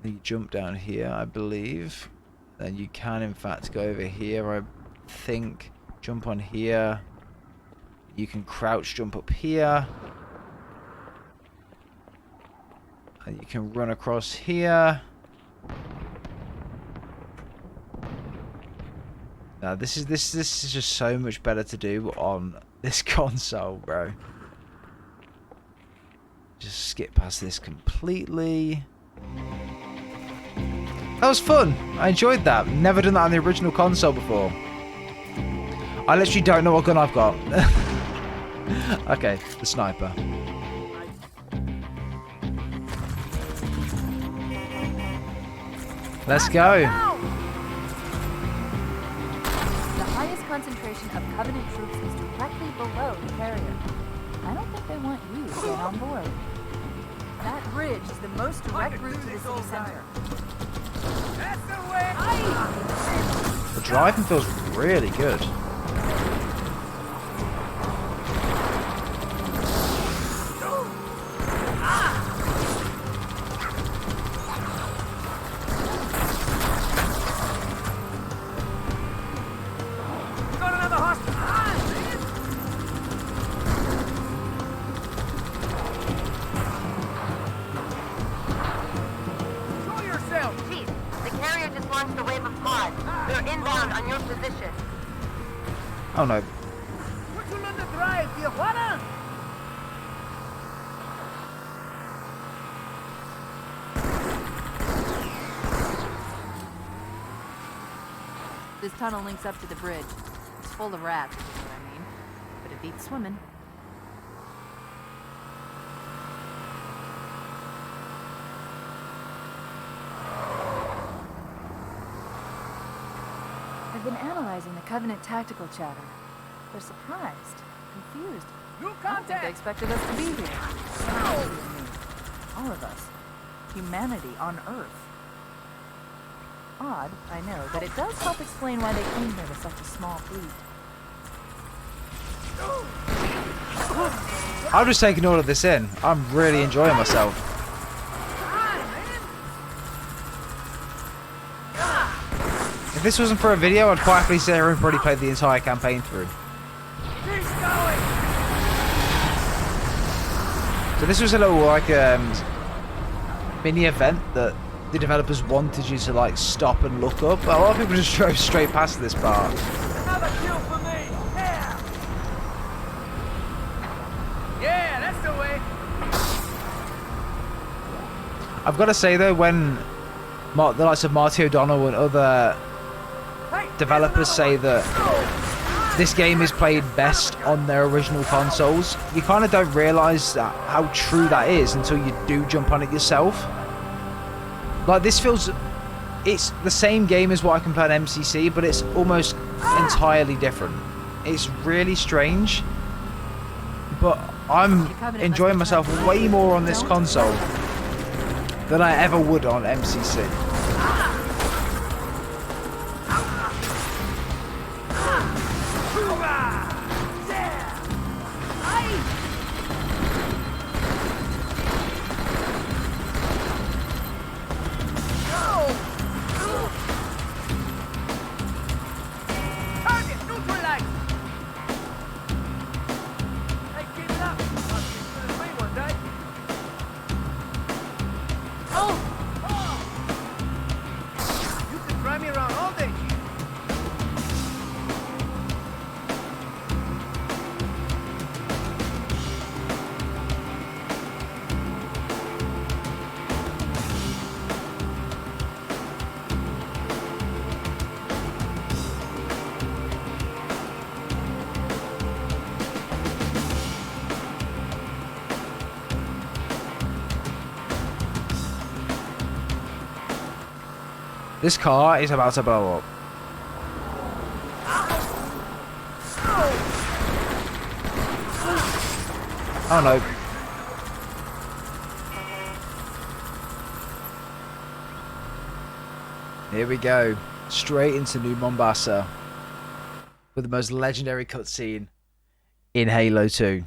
You jump down here, I believe. Then you can in fact go over here, I think. Jump on here. You can crouch jump up here. And you can run across here. Now this is just so much better to do on this console, bro. Just skip past this completely. That was fun. I enjoyed that. Never done that on the original console before. I literally don't know what gun I've got. Okay, the sniper. Let's go. The highest concentration of Covenant troops is directly below the carrier. I don't think they want you to get on board. That bridge is the most direct route to the city center. That's the way. The driving feels really good. Oh no. This tunnel links up to the bridge. It's full of rats, if you know what I mean. But it beats swimming. I've been analyzing the Covenant tactical chatter. They're surprised, confused. I don't think they expected us to be here. All of us. Humanity on Earth. Odd, I know, but it does help explain why they came here with such a small fleet. I'm just taking all of this in. I'm really enjoying myself. If this wasn't for a video, I'd quite happily sit here and probably played the entire campaign through. So this was a little like mini event that the developers wanted you to like stop and look up. But a lot of people just drove straight past this part. Another kill for me. Yeah, that's the way. I've got to say though, when the likes of Marty O'Donnell and other developers say that this game is played best on their original consoles, you kind of don't realise how true that is until you do jump on it yourself. Like this feels, it's the same game as what I can play on MCC, but it's almost entirely different. It's really strange, but I'm enjoying myself way more on this console than I ever would on MCC. This car is about to blow up. Oh no. Here we go. Straight into New Mombasa. With the most legendary cutscene in Halo 2.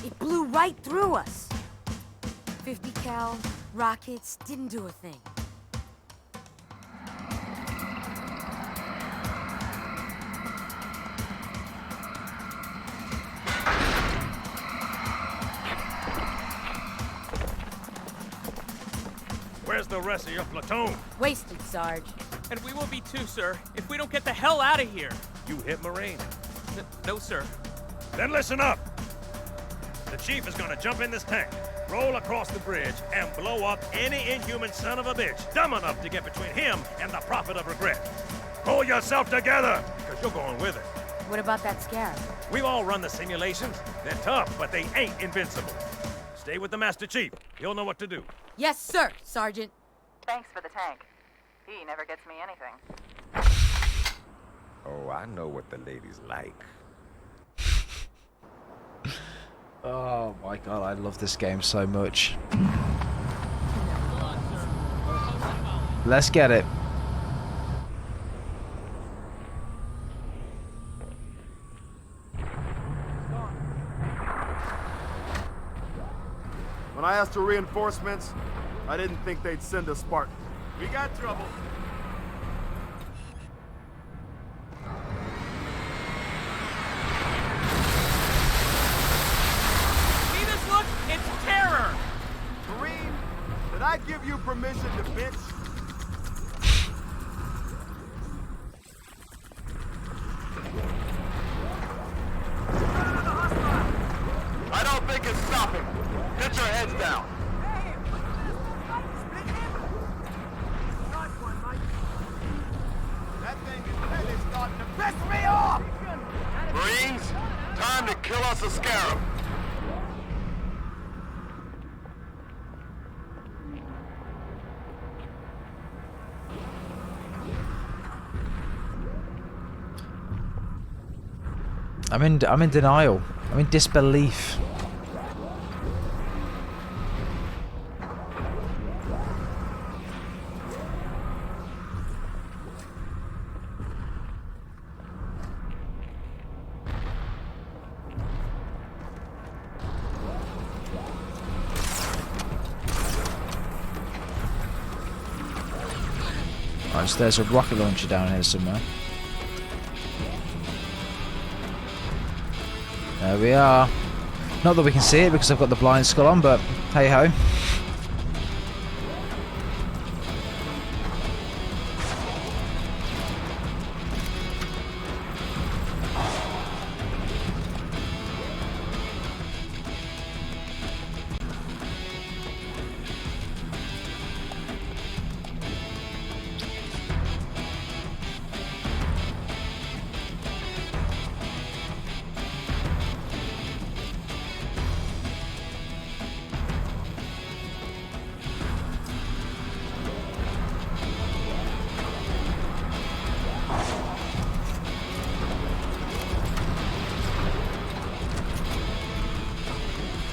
It blew right through us. 50 cal rockets didn't do a thing. Where's the rest of your platoon? Wasted, Sarge. And we will be too, sir, if we don't get the hell out of here. You hit Marine. No, sir. Then listen up. The chief is gonna jump in this tank, roll across the bridge, and blow up any inhuman son of a bitch dumb enough to get between him and the Prophet of Regret. Pull yourself together, because you're going with it. What about that scarab? We've all run the simulations. They're tough, but they ain't invincible. Stay with the Master Chief. He'll know what to do. Yes, sir, Sergeant. Thanks for the tank. He never gets me anything. Oh, I know what the ladies like. Oh my god, I love this game so much. Let's get it. When I asked for reinforcements, I didn't think they'd send a Spartan. We got trouble. See this look? It's terror! Marine, did I give you permission to bitch? I don't think it's stopping. Get your heads down. That thing is really starting to piss me off! Marines, time to kill us a scarab. I'm in denial. I'm in disbelief. Right, so there's a rocket launcher down here somewhere. There we are. Not that we can see it because I've got the blind skull on, but hey ho.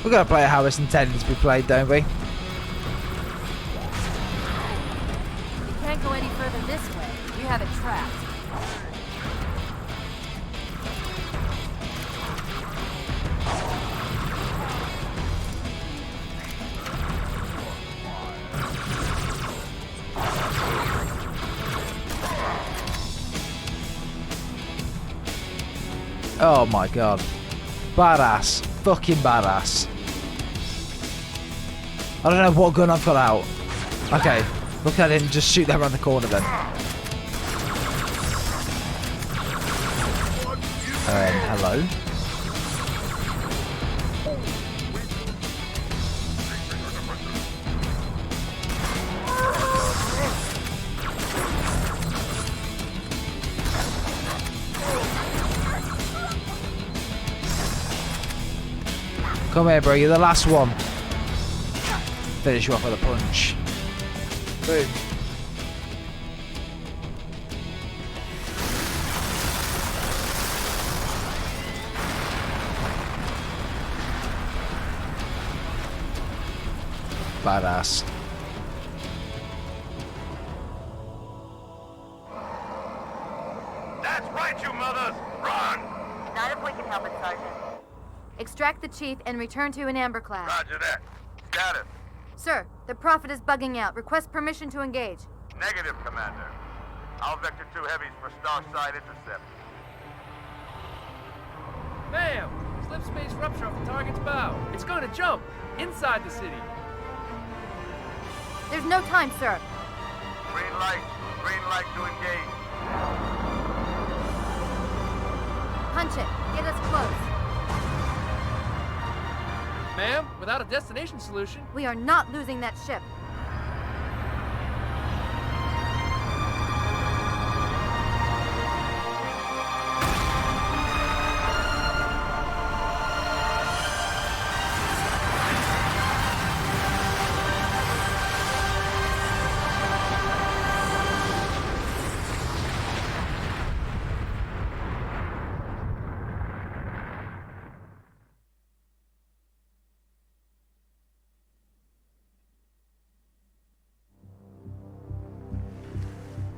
We're gonna play it how it's intended to be played, don't we? You can't go any further this way. You have it trapped. Oh my god. Badass. Fucking badass. I don't know what gun I've got out. Okay, look at it and just shoot that around the corner then. Hello? Come here, bro. You're the last one. Finish you off with a punch. Boom. Badass. That's right, you mothers! Run! Not if we can help it, Sergeant. Extract the chief and return to an amber class. Roger that. Status. Sir, the Prophet is bugging out. Request permission to engage. Negative, Commander. I'll vector 2 heavies for star side intercept. Ma'am! Slip space rupture off the target's bow. It's going to jump inside the city. There's no time, sir. Green light. Green light to engage. Punch it. Get us close. Ma'am, without a destination solution... We are not losing that ship.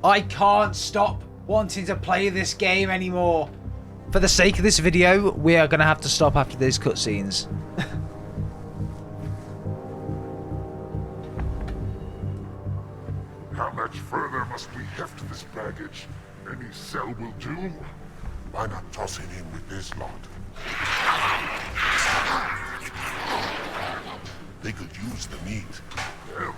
I can't stop wanting to play this game anymore. For the sake of this video, we are going to have to stop after these cutscenes. How much further must we heft this baggage? Any cell will do. Why not toss it in with this lot? They could use the meat. Them?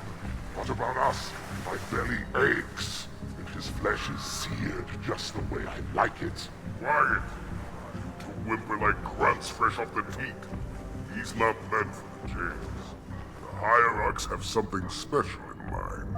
What about us? My belly aches, and his flesh is seared just the way I like it. Quiet! You two whimper like grunts fresh off the teat. He's not meant for the jails. The hierarchs have something special in mind.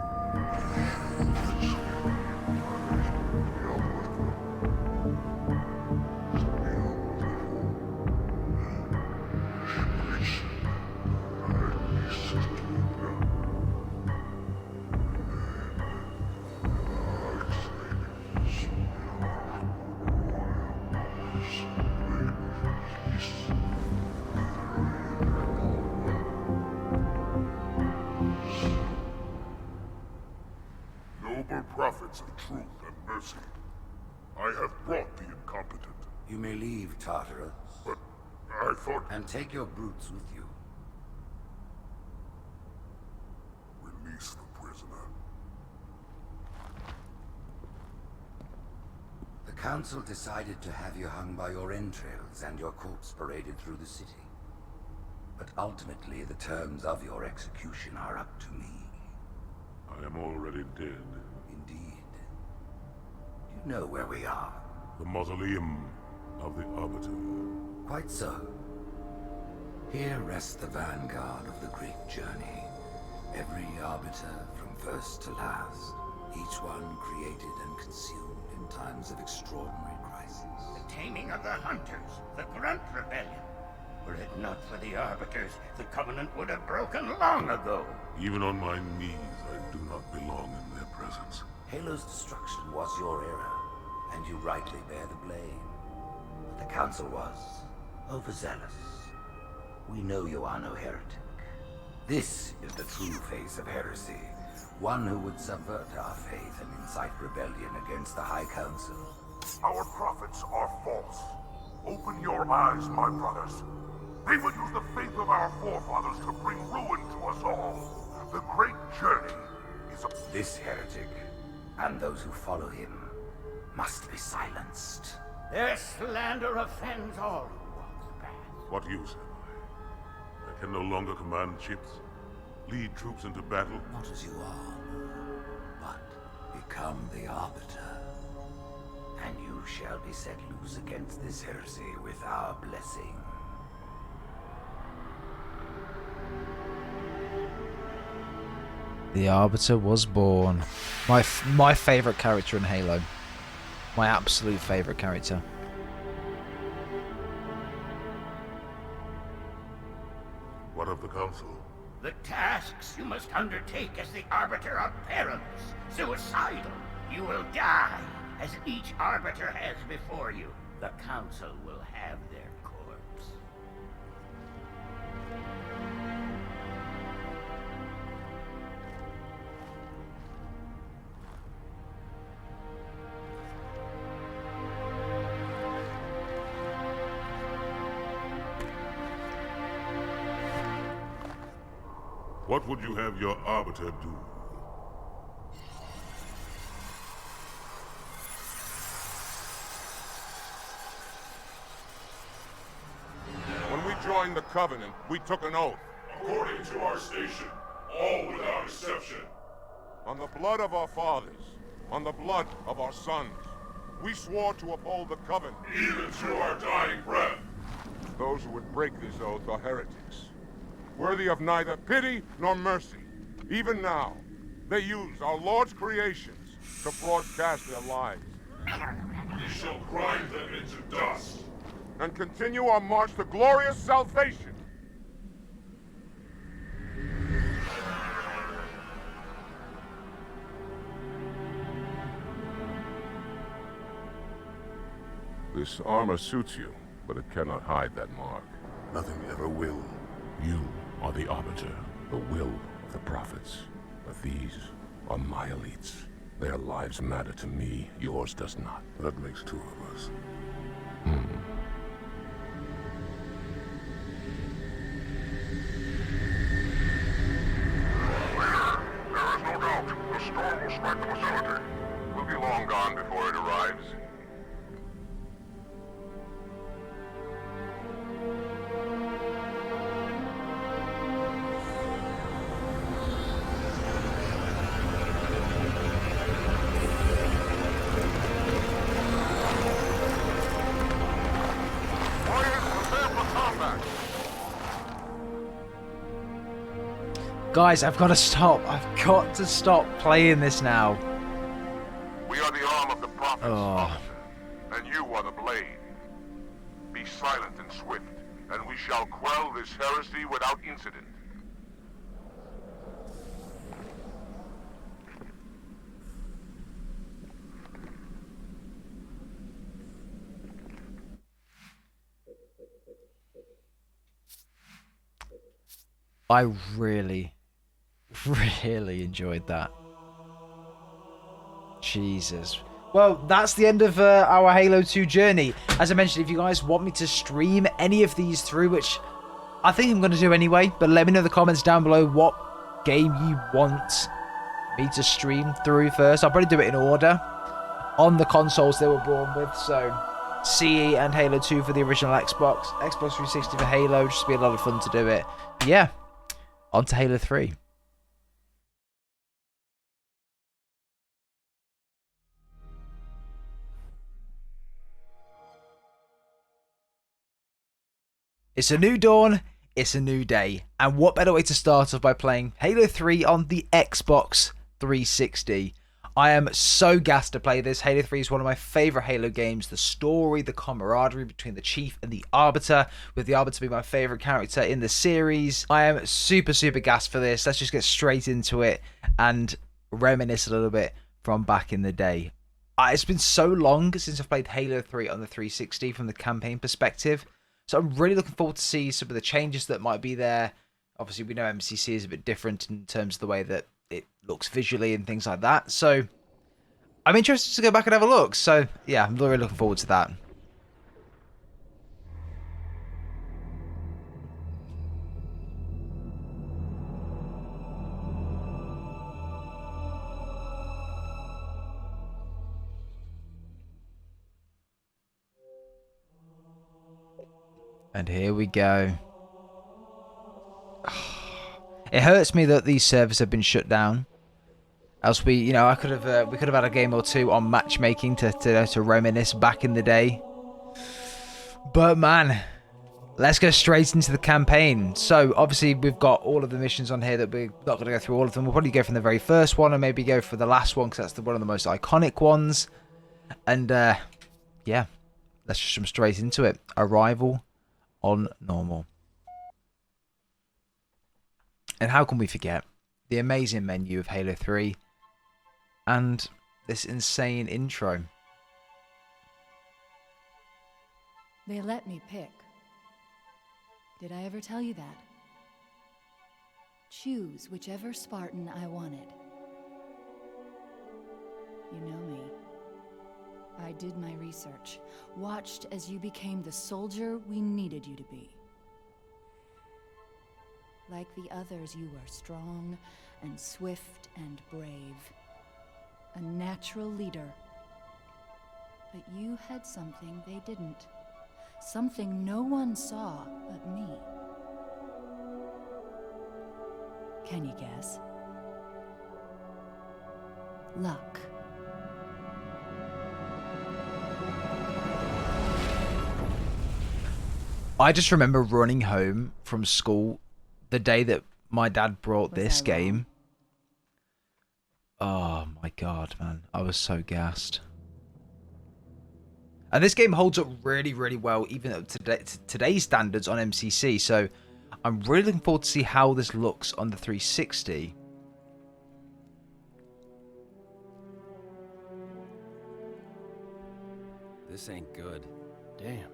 Prophets of truth and mercy. I have brought the incompetent. You may leave, Tartarus. But I thought... And take your brutes with you. Release the prisoner. The council decided to have you hung by your entrails and your corpse paraded through the city. But ultimately, the terms of your execution are up to me. I am already dead. You know where we are. The mausoleum of the Arbiter. Quite so. Here rests the vanguard of the great journey. Every Arbiter from first to last. Each one created and consumed in times of extraordinary crisis. The taming of the Hunters, the Grunt Rebellion. Were it not for the Arbiters, the Covenant would have broken long ago. Even on my knees, I do not belong in their presence. Halo's destruction was your error, and you rightly bear the blame. But the Council was overzealous. We know you are no heretic. This is the true face of heresy, one who would subvert our faith and incite rebellion against the High Council. Our prophets are false. Open your eyes, my brothers. They would use the faith of our forefathers to bring ruin to us all. The great journey is a... This heretic, and those who follow him, must be silenced. Their slander offends all who walk the path. What use have I? I can no longer command ships, lead troops into battle. Not as you are, but become the Arbiter. And you shall be set loose against this heresy with our blessing. The Arbiter was born. My favourite character in Halo. My absolute favourite character. What of the Council? The tasks you must undertake as the Arbiter are perilous, suicidal. You will die, as each Arbiter has before you. The Council will have their corpse. What would you have your Arbiter do? When we joined the Covenant, we took an oath. According to our station, all without exception. On the blood of our fathers, on the blood of our sons, we swore to uphold the Covenant. Even to our dying breath. Those who would break this oath are heretics, worthy of neither pity nor mercy. Even now, they use our Lord's creations to broadcast their lies. We shall grind them into dust. And continue our march to glorious salvation. This armor suits you, but it cannot hide that mark. Nothing ever will. You are the Arbiter, the will of the Prophets. But these are my elites. Their lives matter to me, yours does not. That makes two of us. There is no doubt the storm will strike the facility. We'll be long gone before it arrives. Guys, I've got to stop. I've got to stop playing this now. We are the arm of the Prophets, Oh. and you are the blade. Be silent and swift, and we shall quell this heresy without incident. I really enjoyed that. Jesus. Well, that's the end of our Halo 2 journey. As I mentioned, if you guys want me to stream any of these through, which I think I'm going to do anyway, but let me know in the comments down below what game you want me to stream through first. I'll probably do it in order on the consoles they were born with, so CE and Halo 2 for the original Xbox, Xbox 360 for Halo, just to be a lot of fun to do it. But yeah, on to Halo 3. It's a new dawn, it's a new day, and what better way to start off by playing Halo 3 on the Xbox 360. I am so gassed to play this. Halo 3 is one of my favourite Halo games. The story, the camaraderie between the Chief and the Arbiter, with the Arbiter being my favourite character in the series. I am super gassed for this. Let's just get straight into it and reminisce a little bit from back in the day. It's been so long since I've played Halo 3 on the 360 from the campaign perspective. So I'm really looking forward to see some of the changes that might be there. Obviously, we know MCC is a bit different in terms of the way that it looks visually and things like that. So I'm interested to go back and have a look. So yeah, I'm really looking forward to that. And here we go. It hurts me that these servers have been shut down. Else we could have we could have had a game or two on matchmaking to reminisce back in the day. But man, let's go straight into the campaign. So obviously we've got all of the missions on here that we're not going to go through all of them. We'll probably go from the very first one and maybe go for the last one because that's one of the most iconic ones. And yeah, let's just jump straight into it. Arrival on normal. And how can we forget the amazing menu of Halo 3 and this insane intro? They let me pick. Did I ever tell you that? Choose whichever Spartan I wanted. You know me. I did my research, watched as you became the soldier we needed you to be. Like the others, you were strong and swift and brave. A natural leader. But you had something they didn't. Something no one saw but me. Can you guess? Luck. I just remember running home from school the day that my dad brought this game. Oh my god, man. I was so gassed. And this game holds up really, really well, even at today's standards on MCC. So I'm really looking forward to see how this looks on the 360. This ain't good. Damn.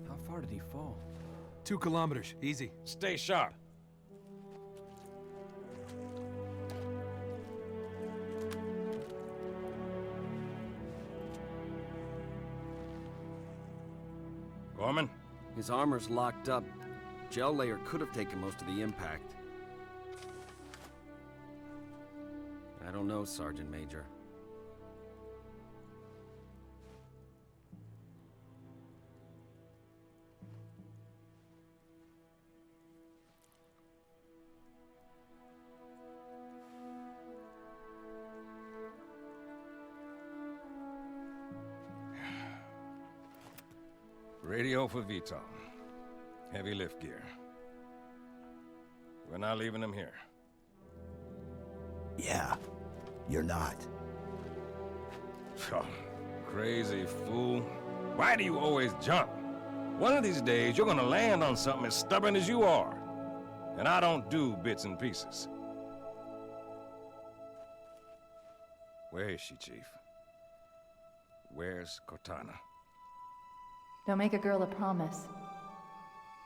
How far did he fall? 2 kilometers. Easy. Stay sharp. Gorman? His armor's locked up. Gel layer could have taken most of the impact. I don't know, Sergeant Major. Radio for VTOL. Heavy lift gear. We're not leaving them here. Yeah, you're not. Oh, crazy fool. Why do you always jump? One of these days, you're gonna land on something as stubborn as you are. And I don't do bits and pieces. Where is she, Chief? Where's Cortana? Don't make a girl a promise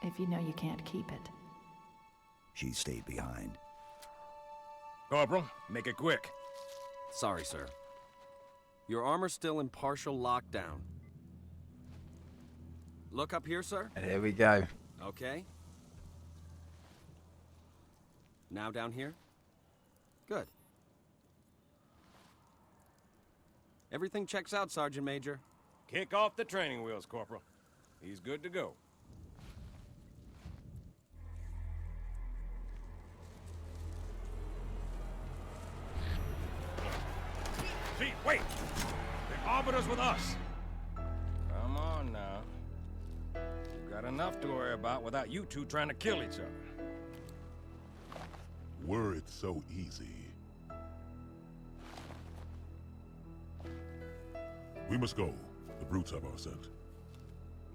if you know you can't keep it. She stayed behind. Corporal, make it quick. Sorry, sir. Your armor's still in partial lockdown. Look up here, sir. And here we go. Okay. Now down here? Good. Everything checks out, Sergeant Major. Kick off the training wheels, Corporal. He's good to go. Chief, wait! The Arbiter's with us! Come on now. We've got enough to worry about without you two trying to kill each other. Were it so easy. We must go. The brutes have our scent.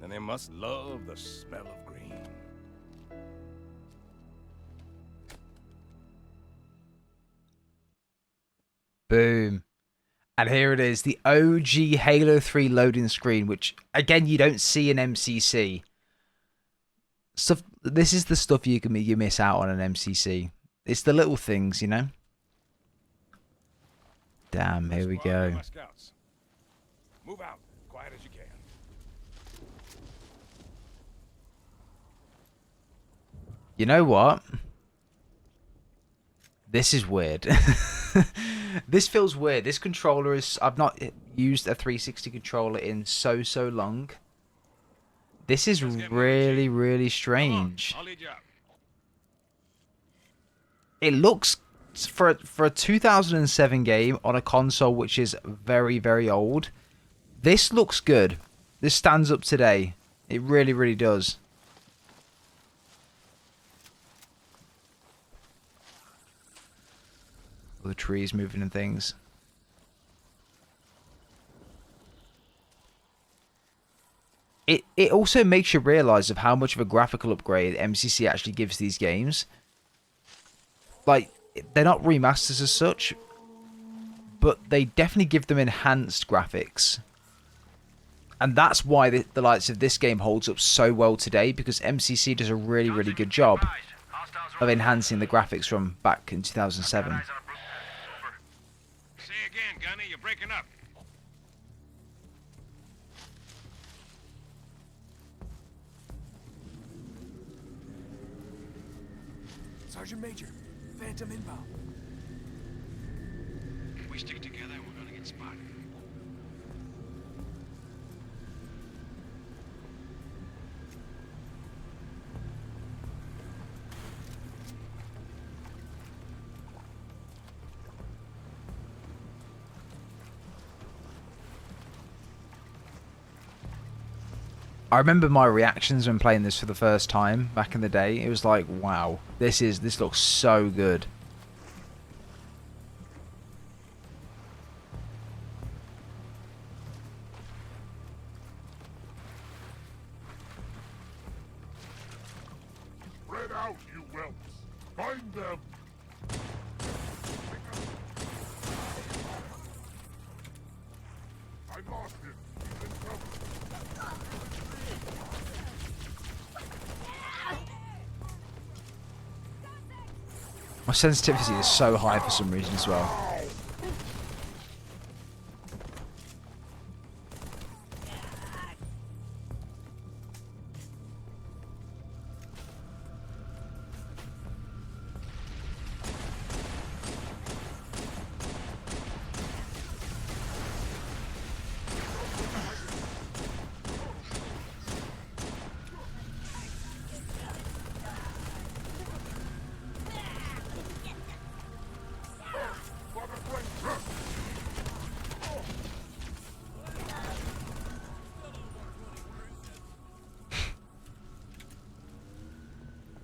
And they must love the smell of green. Boom. And here it is, the OG Halo 3 loading screen, which, again, you don't see in MCC. Stuff. This is the stuff you miss out on an MCC. It's the little things, you know? Damn, here we go. Move out, quiet as you can. You know what? This is weird. This feels weird. This controller is... I've not used a 360 controller in so long. This is really, really strange. I'll lead you out. It looks... For a 2007 game on a console which is very, very old, this looks good. This stands up today. It really, really does. All the trees moving and things. It also makes you realise of how much of a graphical upgrade MCC actually gives these games. like, they're not remasters as such, but they definitely give them enhanced graphics. And that's why the likes of this game holds up so well today, because MCC does a really, really good job of enhancing the graphics from back in 2007. Say again, Gunny, you're breaking up. Sergeant Major, Phantom inbound. If we stick together, we're gonna get spotted. I remember my reactions when playing this for the first time back in the day. It was like, wow, this looks so good. Spread out, you whelps. Find them. I lost him. He's in trouble. My sensitivity is so high for some reason as well.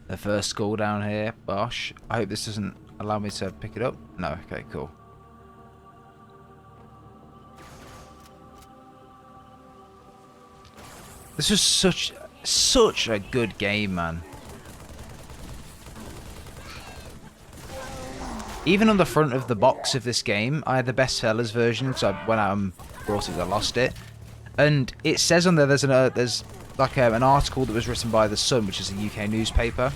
The first school down here, Bosh. I hope this doesn't allow me to pick it up. No, okay, cool. This was such a good game, man. Even on the front of the box of this game, I had the bestsellers version, so when I brought it, I lost it. And it says on there there's like an article that was written by The Sun, which is a UK newspaper,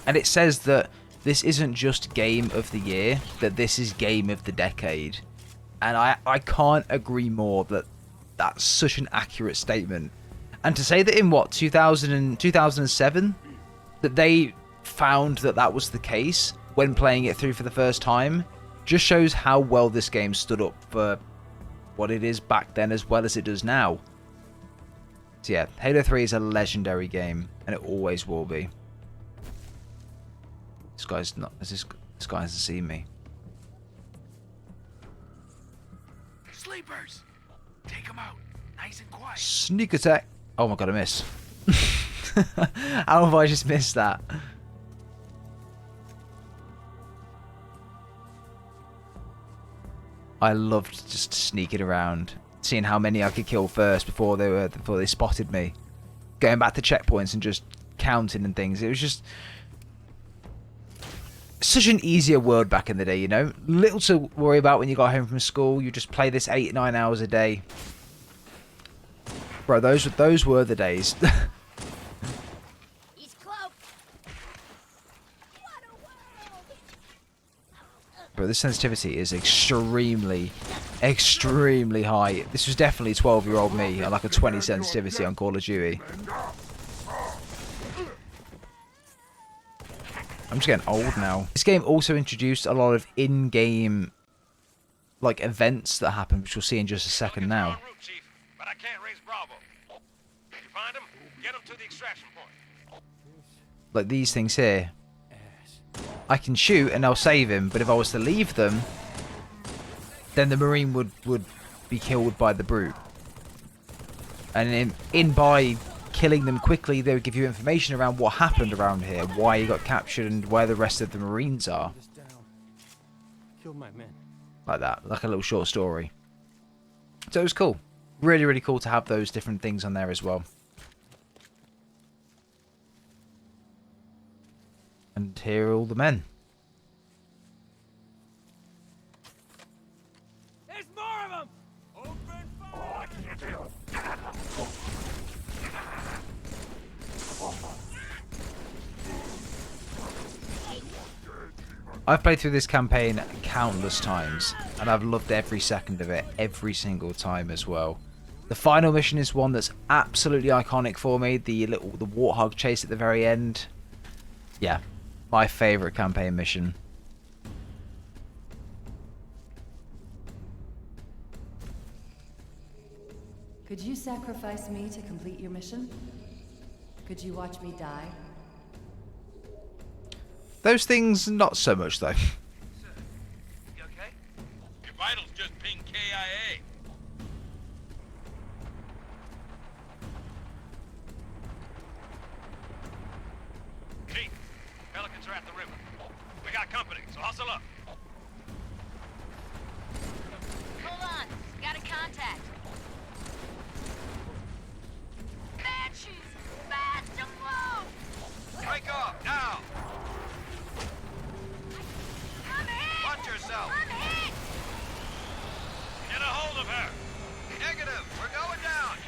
and it says that this isn't just game of the year, that this is game of the decade. And I can't agree more that that's such an accurate statement. And to say that in what, 2007 that they found that was the case when playing it through for the first time just shows how well this game stood up for what it is back then as well as it does now. So yeah, Halo 3 is a legendary game, and it always will be. This guy's not. This guy hasn't seen me. Sleepers! Take them out. Nice and quiet. Sneak attack. Oh my god, I miss. How have I just missed that? I loved just sneaking around, seeing how many I could kill first before they spotted me, going back to checkpoints and just counting and things. It was just such an easier world back in the day, you know. Little to worry about when you got home from school. You just play this 8-9 hours a day, bro. Those were the days. Bro, this sensitivity is extremely high. This was definitely 12-year-old me on like a 20 sensitivity on Call of Duty. I'm just getting old now. This game also introduced a lot of in-game like events that happen, which we'll see in just a second now. But I can't raise Bravo. If you find them, get them to the extraction point. Like these things here. I can shoot and they'll save him, but if I was to leave them, then the Marine would be killed by the brute. And by killing them quickly, they would give you information around what happened around here, why he got captured, and where the rest of the Marines are. Killed my men. Like that, like a little short story. So it was cool. Really, really cool to have those different things on there as well. And here are all the men. I've played through this campaign countless times, and I've loved every second of it, every single time as well. The final mission is one that's absolutely iconic for me. The warthog chase at the very end. Yeah, my favourite campaign mission. Could you sacrifice me to complete your mission? Could you watch me die? Those things, not so much though. You okay? Your vitals just pinged KIA. Chief, Pelicans are at the river. We got company, so hustle up. Hold on. Got a contact. Banshees! Fast and low! Break off, now! I'm hit! Watch yourself! I'm hit! Get a hold of her! Negative! We're going down!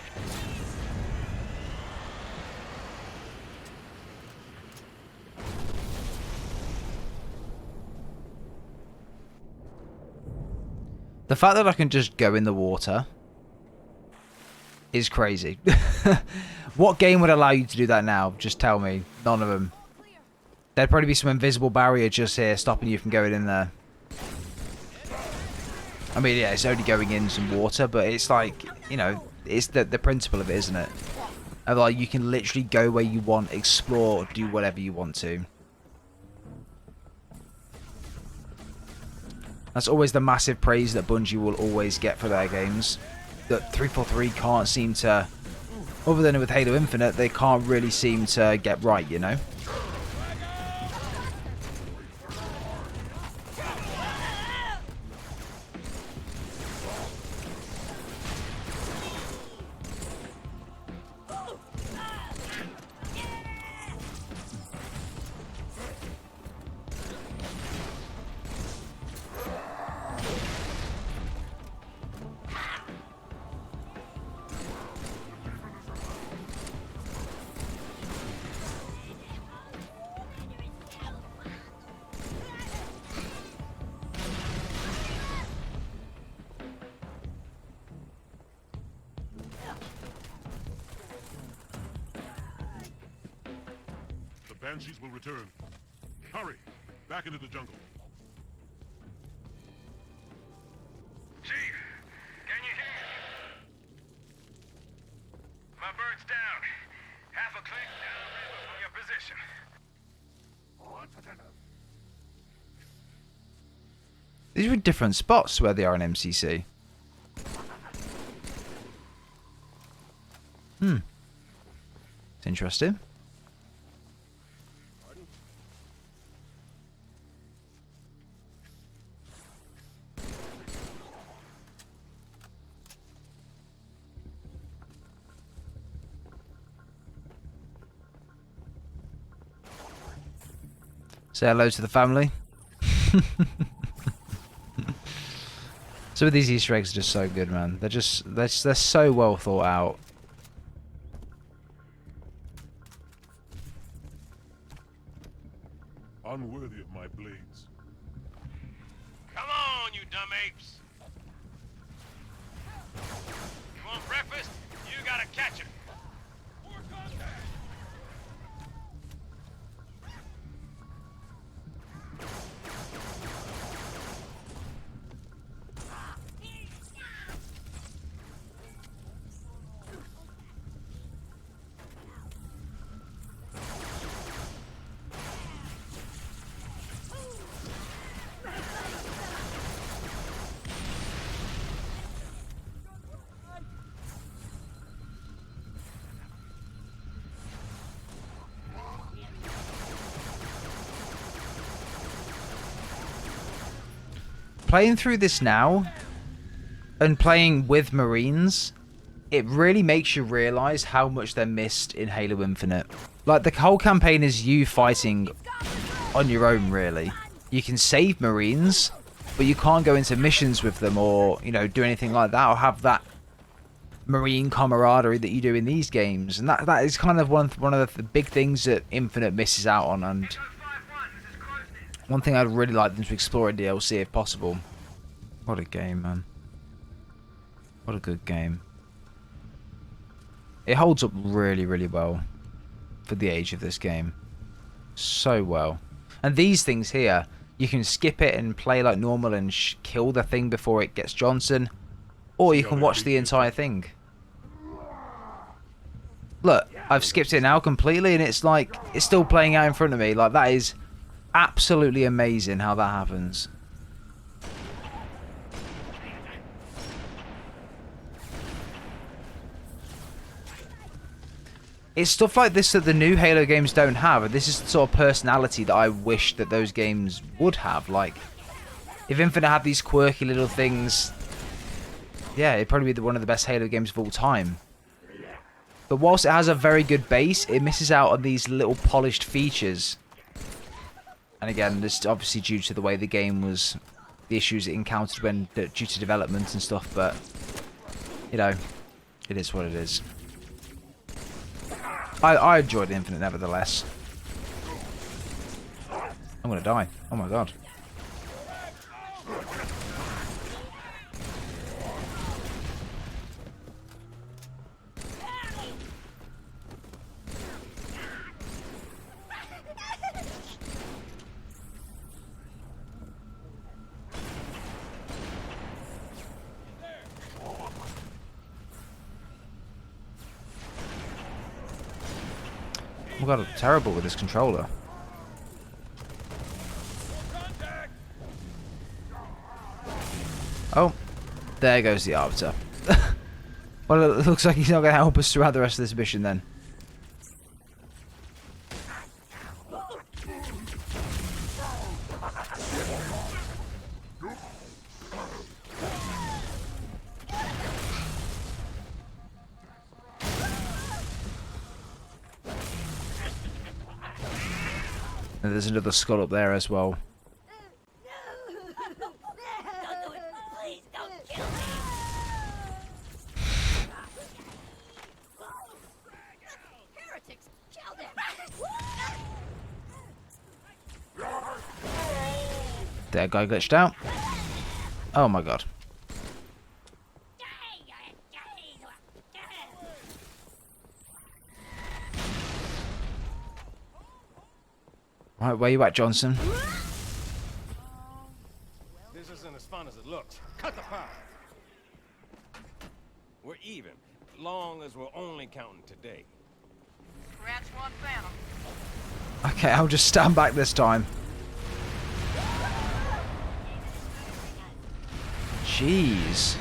The fact that I can just go in the water is crazy. What game would allow you to do that now? Just tell me. None of them. There'd probably be some invisible barrier just here stopping you from going in there. I mean, yeah, it's only going in some water, but it's like, you know, it's the principle of it, isn't it? Of like, you can literally go where you want, explore, do whatever you want to. That's always the massive praise that Bungie will always get for their games. That 343 can't seem to, other than with Halo Infinite, they can't really seem to get right, you know? Banshees will return. Hurry! Back into the jungle. Chief, can you hear me? My bird's down. Half a click down the river from your position. These are in different spots where they are in MCC. It's interesting. Say hello to the family. Some of these Easter eggs are just so good, man. They're so well thought out. Unworthy of my blades. Come on, you dumb apes. You want breakfast? You gotta catch it. Playing through this now and playing with Marines, it really makes you realise how much they're missed in Halo Infinite. Like, the whole campaign is you fighting on your own, really. You can save Marines, but you can't go into missions with them or, you know, do anything like that or have that Marine camaraderie that you do in these games. And that is kind of one of the big things that Infinite misses out on. And One thing I'd really like them to explore in DLC if possible. What a game, man. What a good game. It holds up really, really well for the age of this game. So well. And these things here, you can skip it and play like normal and kill the thing before it gets Johnson. Or you can watch the entire thing. Look, I've skipped it now completely and it's like, it's still playing out in front of me. Like, that is absolutely amazing how that happens. It's stuff like this that the new Halo games don't have, and this is the sort of personality that I wish that those games would have. Like, if Infinite had these quirky little things, yeah, it'd probably be one of the best Halo games of all time. But whilst it has a very good base, it misses out on these little polished features. And again, this is obviously due to the way the game was, the issues it encountered when due to development and stuff, but, you know, it is what it is. I enjoyed Infinite nevertheless. I'm gonna die. Oh my god. Oh my god, I'm terrible with this controller. Oh, there goes the Arbiter. Well, it looks like he's not going to help us throughout the rest of this mission then. And there's another skull up there as well. That guy glitched out. Oh my god. Right, where you at, Johnson? This isn't as fun as it looks. Cut the power. We're even, long as we're only counting today. Scratch one phantom. Okay, I'll just stand back this time. Jeez.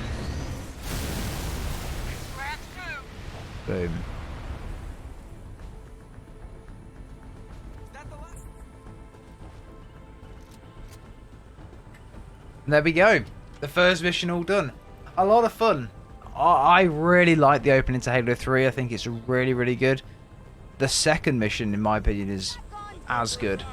Boom. And there we go. The first mission all done. A lot of fun. I really like the opening to Halo 3. I think it's really, really good. The second mission, in my opinion, is as good.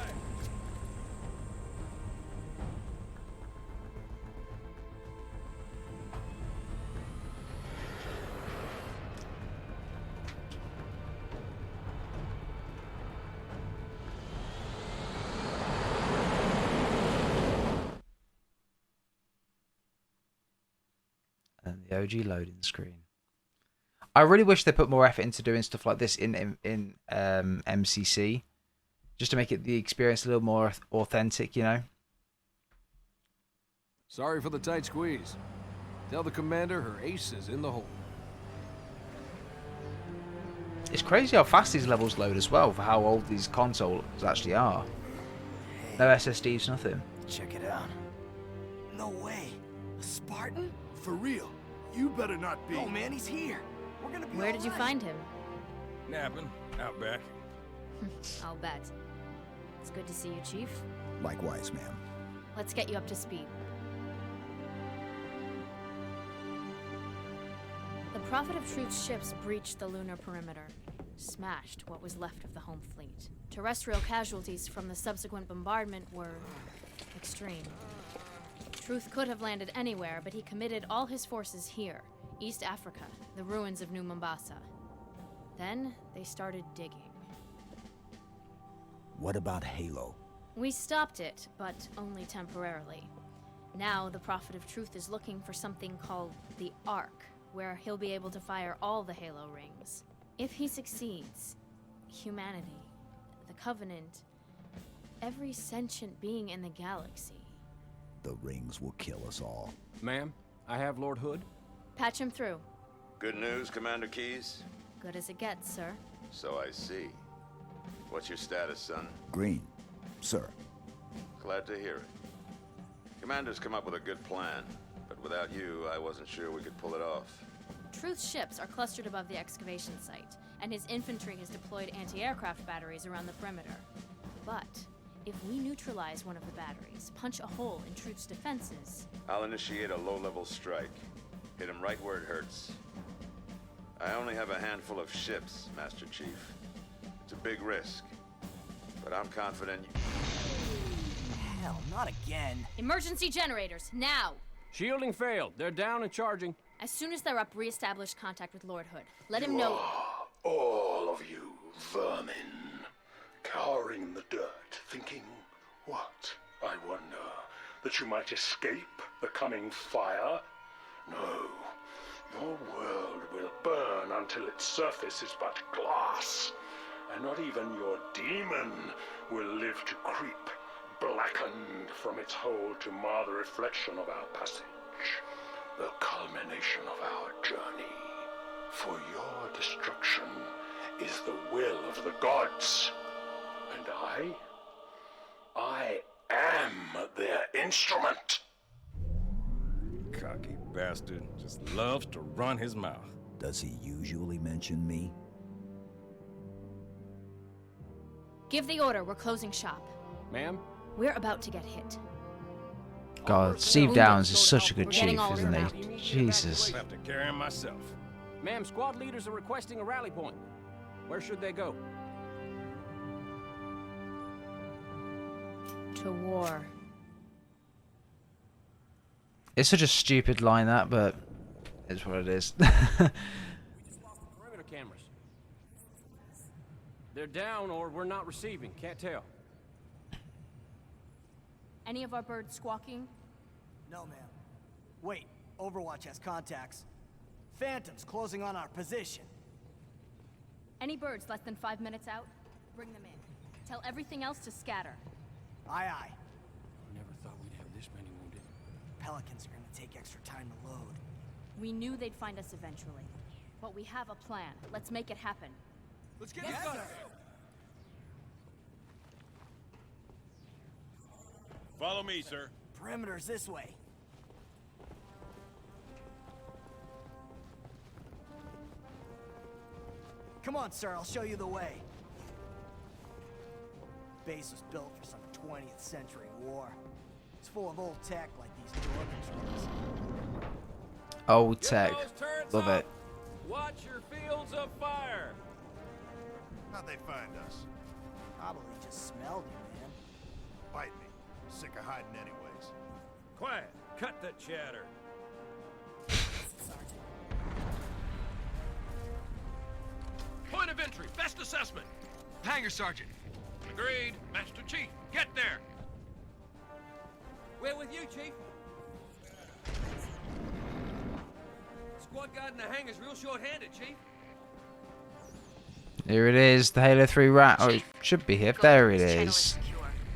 And the OG loading screen. I really wish they put more effort into doing stuff like this in MCC, just to make it the experience a little more authentic, you know. Sorry for the tight squeeze. Tell the commander her ace is in the hole. It's crazy how fast these levels load as well for how old these consoles actually are. No SSDs, nothing. Check it out. No way. A Spartan? For real. You better not be. Oh man, he's here. We're gonna be Where did you find him? Napping, out back. I'll bet. It's good to see you, Chief. Likewise, ma'am. Let's get you up to speed. The Prophet of Truth's ships breached the lunar perimeter, smashed what was left of the home fleet. Terrestrial casualties from the subsequent bombardment were extreme. Truth could have landed anywhere, but he committed all his forces here, East Africa, the ruins of New Mombasa. Then they started digging. What about Halo? We stopped it, but only temporarily. Now, the Prophet of Truth is looking for something called the Ark, where he'll be able to fire all the Halo rings. If he succeeds, humanity, the Covenant, every sentient being in the galaxy. The rings will kill us all. Ma'am, I have Lord Hood. Patch him through. Good news, Commander Keyes? Good as it gets, sir. So I see. What's your status, son? Green, sir. Glad to hear it. Commander's come up with a good plan, but without you, I wasn't sure we could pull it off. Truth's ships are clustered above the excavation site, and his infantry has deployed anti-aircraft batteries around the perimeter. But if we neutralize one of the batteries, punch a hole in Truth's defenses... I'll initiate a low-level strike. Hit him right where it hurts. I only have a handful of ships, Master Chief. It's a big risk, but I'm confident you... Hell, not again. Emergency generators, now! Shielding failed. They're down and charging. As soon as they're up, re-establish contact with Lord Hood. Let him know... All of you vermin, cowering in the dirt, thinking, what, I wonder, that you might escape the coming fire? No, your world will burn until its surface is but glass, and not even your demon will live to creep, blackened from its hole to mar the reflection of our passage, the culmination of our journey. For your destruction is the will of the gods, and I am their instrument. Cocky bastard just loves to run his mouth. Does he usually mention me? Give the order, we're closing shop. Ma'am? We're about to get hit. God, Steve Downs is such a good chief, isn't he? Jesus. I have to carry him myself. Ma'am, squad leaders are requesting a rally point. Where should they go? To war. It's such a stupid line, that, but it's what it is. We just lost the perimeter cameras. They're down or we're not receiving. Can't tell. Any of our birds squawking? No, ma'am. Wait, Overwatch has contacts. Phantoms closing on our position. Any birds less than 5 minutes out? Bring them in. Tell everything else to scatter. Aye, aye. Never thought we'd have this many wounded. Pelicans are gonna take extra time to load. We knew they'd find us eventually. But we have a plan. Let's make it happen. Let's get this done. Follow me, sir. Perimeter's this way. Come on, sir, I'll show you the way. Base was built for some 20th century war. It's full of old tech like these door controls. Old tech. Love it. Watch your fields of fire. How'd they find us? Probably just smelled you, man. Bite me. Sick of hiding anyways. Quiet. Cut that chatter. Point of entry, best assessment. Hangar Sergeant. Agreed. Master Chief, get there. We're with you, Chief. Squad guard in the hangar's real short-handed, Chief. Here it is, the Halo 3 rat. Oh, it should be here. There it is.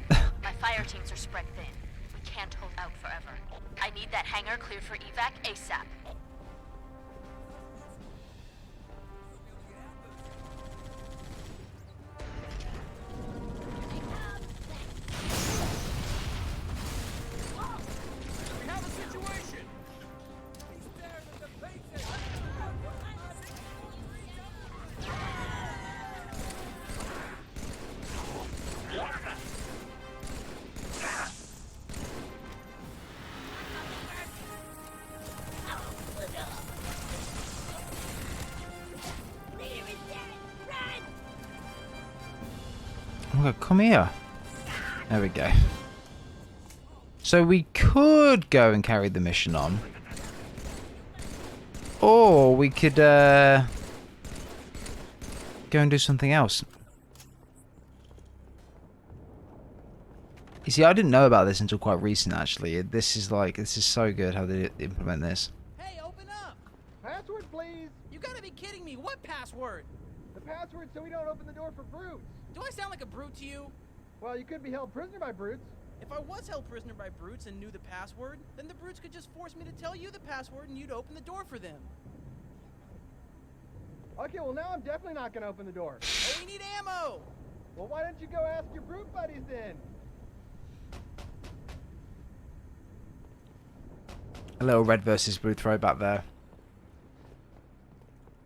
My fire teams are spread thin. We can't hold out forever. I need that hangar cleared for evac ASAP. We have a situation. Oh my God, come here. There we go. So we could go and carry the mission on. Or we could go and do something else. You see, I didn't know about this until quite recent, actually. This is so good how they implement this. Hey, open up! Password, please! You gotta be kidding me. What password? The password so we don't open the door for brutes. Do I sound like a brute to you? Well, you could be held prisoner by brutes. If I was held prisoner by brutes and knew the password, then the brutes could just force me to tell you the password and you'd open the door for them. Okay, well now I'm definitely not gonna open the door. Oh, we need ammo! Well, why don't you go ask your brute buddies then? A little red versus blue throwback there.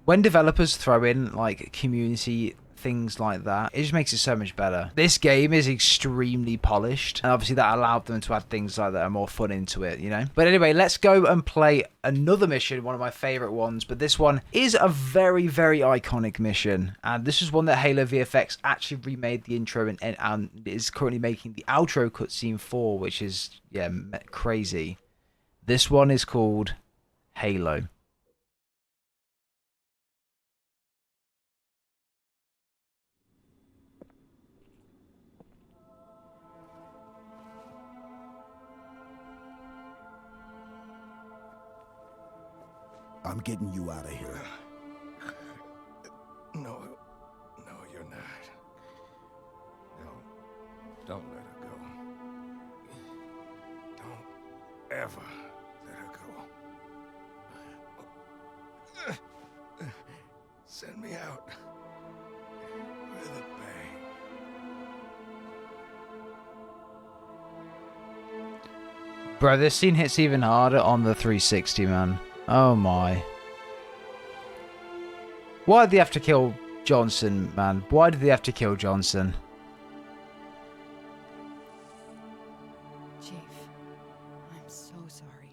When developers throw in like community things like that, it just makes it so much better. This game is extremely polished, and obviously that allowed them to add things like that are more fun into it, you know. But anyway, let's go and play another mission, one of my favorite ones, but this one is a very, very iconic mission, and this is one that Halo VFX actually remade the intro and is currently making the outro cutscene for, which is, yeah, crazy. This one is called Halo. I'm getting you out of here. No, you're not. Don't let her go. Don't ever let her go. Send me out with a bang. Bro, this scene hits even harder on the 360, man. Oh my. Why did they have to kill Johnson, man? Why did they have to kill Johnson? Chief, I'm so sorry.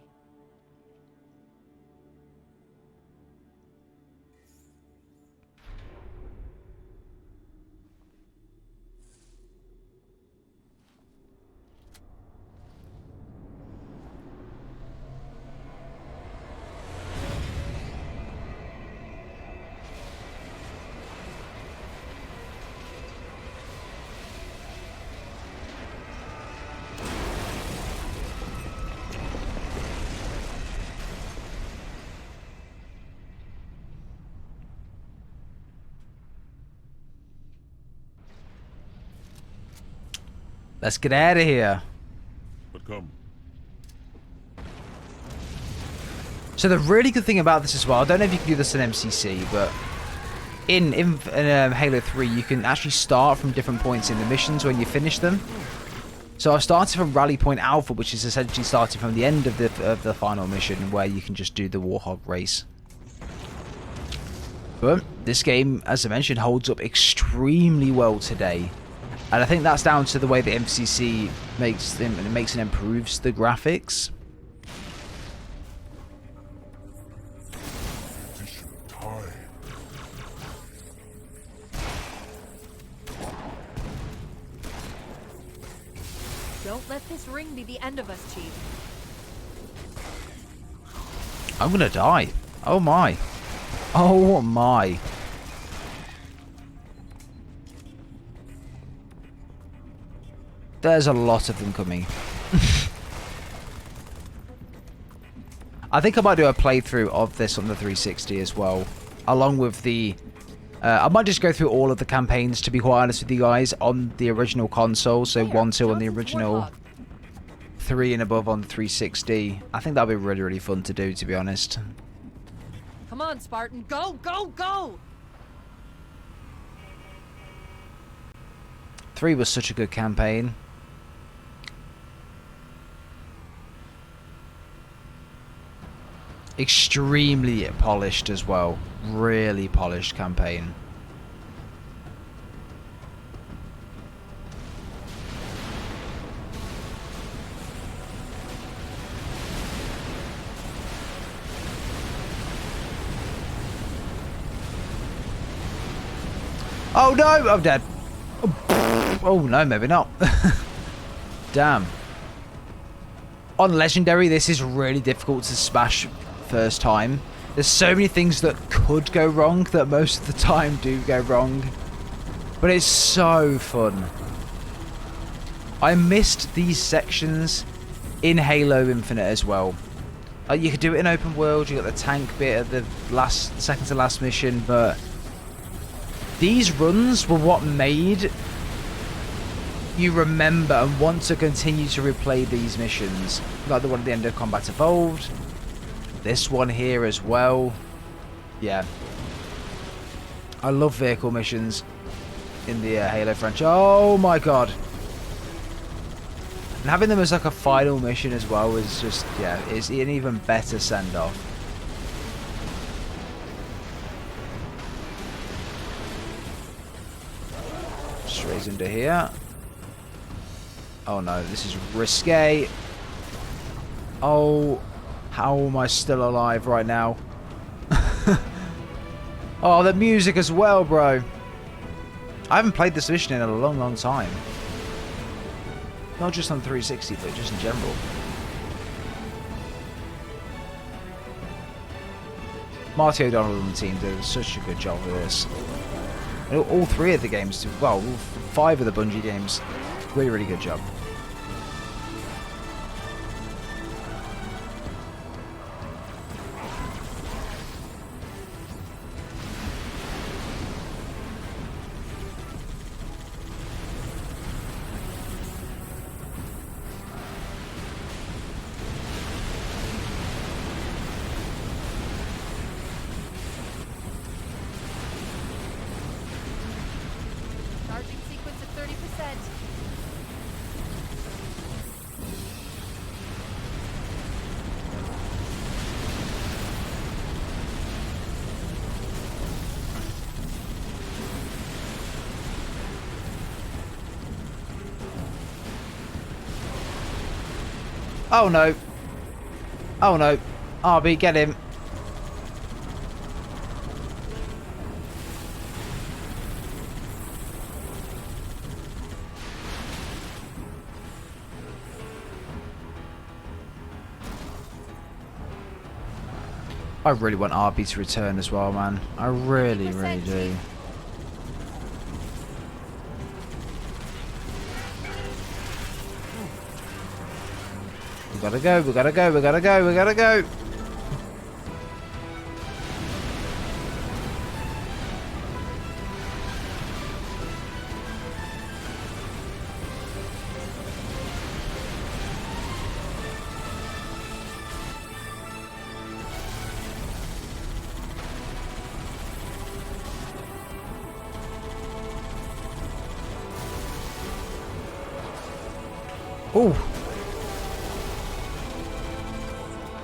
Let's get out of here. But come. So the really good thing about this as well, I don't know if you can do this in MCC, but in Halo 3, you can actually start from different points in the missions when you finish them. So I've started from Rally Point Alpha, which is essentially starting from the end of the final mission, where you can just do the Warthog race. But this game, as I mentioned, holds up extremely well today. And I think that's down to the way the MCC makes and improves the graphics. Don't let this ring be the end of us, Chief. I'm gonna die. Oh my. Oh my. There's a lot of them coming. I think I might do a playthrough of this on the 360 as well, along with the... I might just go through all of the campaigns, to be quite honest with you guys, on the original console. So 1, 2 on the original, 3 and above on the 360. I think that'd be really, really fun to do, to be honest. Come on, Spartan. Go, go, go! 3 was such a good campaign. Extremely polished as well. Really polished campaign. Oh no, I'm dead. Oh no, maybe not. Damn. On Legendary, this is really difficult to smash first time. There's so many things that could go wrong that most of the time do go wrong. But it's so fun. I missed these sections in Halo Infinite as well. You could do it in open world, you got the tank bit at the second to last mission, but these runs were what made you remember and want to continue to replay these missions. Like the one at the end of Combat Evolved, this one here as well. Yeah. I love vehicle missions in the Halo franchise. Oh my god. And having them as like a final mission as well is just, yeah, it's an even better send-off. Straight into here. Oh no, this is risque. Oh, how am I still alive right now? Oh, the music as well, bro. I haven't played this mission in a long, long time. Not just on 360, but just in general. Marty O'Donnell and the team did such a good job with this. And all three of the games, well, 5 of the Bungie games, really, really good job. Charging sequence at 30%. Oh no. Oh no. RB, get him. I really want RB to return as well, man. I really, really do. We gotta go, we gotta go, we gotta go, we gotta go. Oh.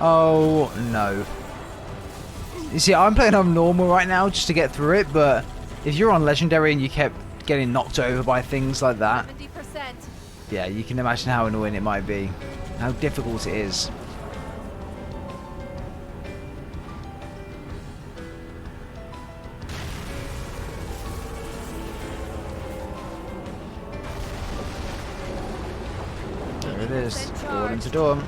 Oh no. You see, I'm playing on normal right now just to get through it, but if you're on legendary and you kept getting knocked over by things like that, 70%. yeah, you can imagine how annoying it might be, how difficult it is. There it is, Gordon to Dawn.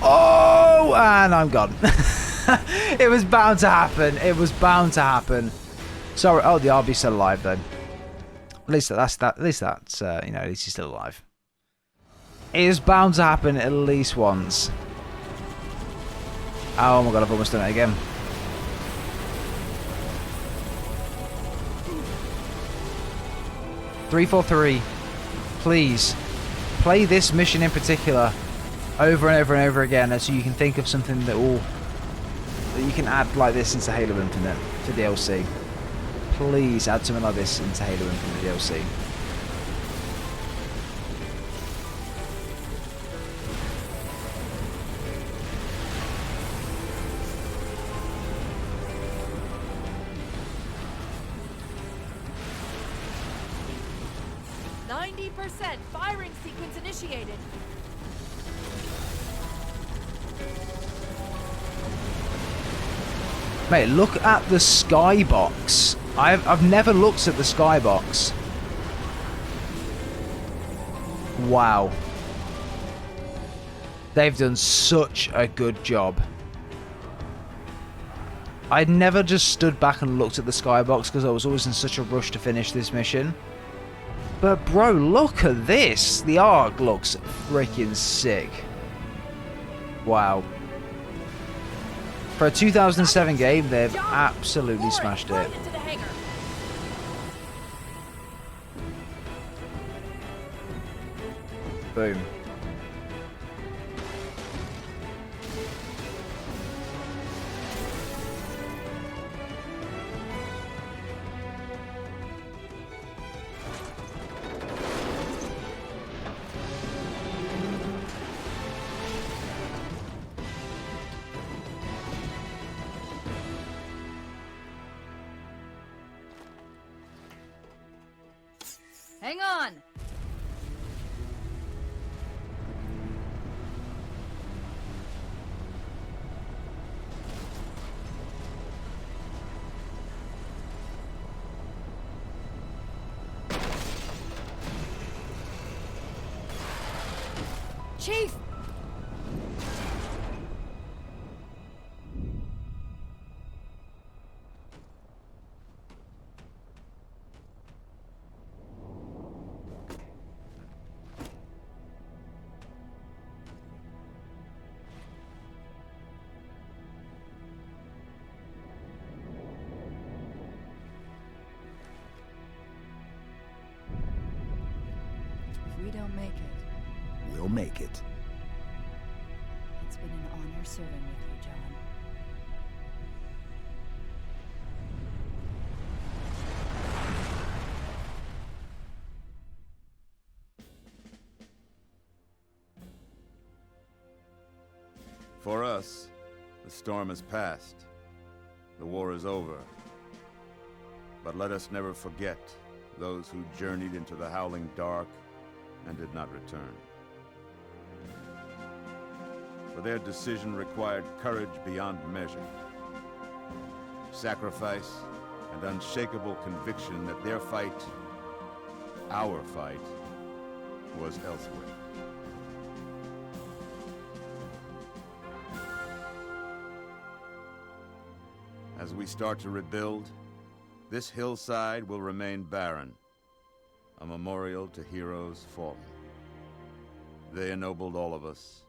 Oh, and I'm gone. It was bound to happen. It was bound to happen. Sorry. Oh, the RB's still alive though. At least that's you know, at least he's still alive. It is bound to happen at least once. Oh my god, I've almost done it again. "343, please play this mission in particular over and over and over again, so you can think of something that you can add like this into Halo Infinite to DLC. Please add something like this into Halo Infinite DLC." Firing sequence initiated. Mate, look at the skybox. I've never looked at the skybox. Wow. They've done such a good job. I'd never just stood back and looked at the skybox because I was always in such a rush to finish this mission. But bro, look at this. The arc looks freaking sick. Wow. For a 2007 game, they've absolutely smashed it. Boom. Hang on! Chief! If we don't make it, We'll make it. it's been an honor serving with you, John. For us, the storm has passed. The war is over. But let us never forget those who journeyed into the howling dark and did not return. For their decision required courage beyond measure, sacrifice, and unshakable conviction that their fight, our fight, was elsewhere. As we start to rebuild, this hillside will remain barren, a memorial to heroes fallen. They ennobled all of us,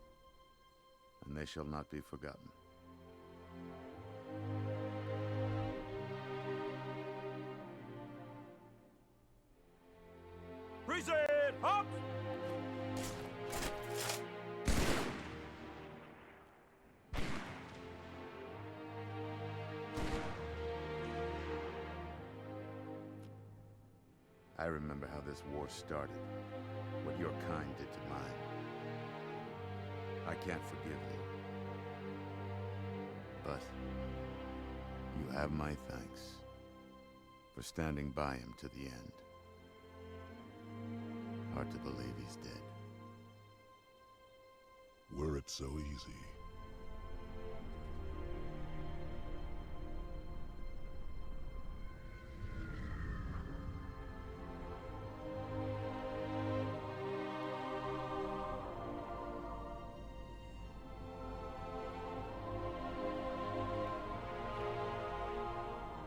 and they shall not be forgotten. Preset, up! I remember how this war started, what your kind did to mine. I can't forgive you. But you have my thanks for standing by him to the end. Hard to believe he's dead. Were it so easy.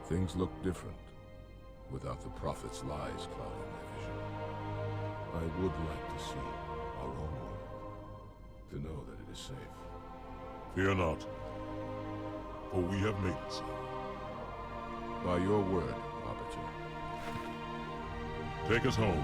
Things look different without the Prophet's lies clouding my vision. I would like to see our own world, to know that it is safe. Fear not, for we have made it safe. By your word, Arbiter. Take us home.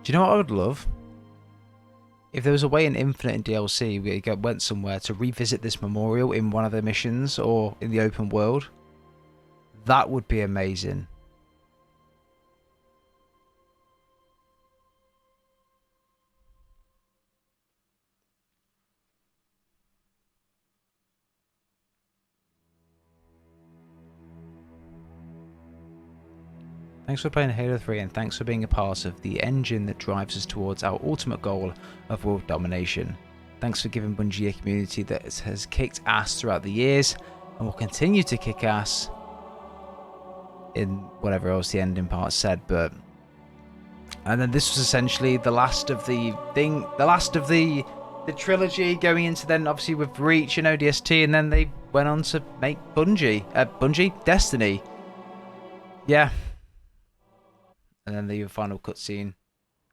Do you know what I would love? If there was a way in Infinite and DLC we went somewhere to revisit this memorial in one of the missions or in the open world. That would be amazing. Thanks for playing Halo 3 and thanks for being a part of the engine that drives us towards our ultimate goal of world domination. Thanks for giving Bungie a community that has kicked ass throughout the years and will continue to kick ass in whatever else the ending part said, but... And then this was essentially the last of the trilogy, going into then obviously with Reach and ODST, and then they went on to make Destiny. Yeah. And then the final cutscene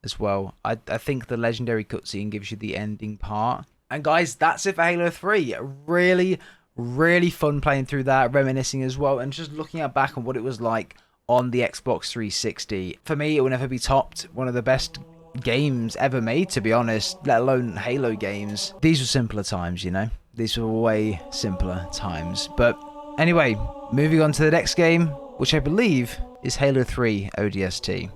as well. I think the legendary cutscene gives you the ending part. And guys, that's it for Halo 3. Really, really fun playing through that, reminiscing as well, and just looking back on what it was like on the Xbox 360. For me, it will never be topped. One of the best games ever made, to be honest, let alone Halo games. These were simpler times, you know? These were way simpler times. But anyway, moving on to the next game, which I believe is Halo 3 ODST.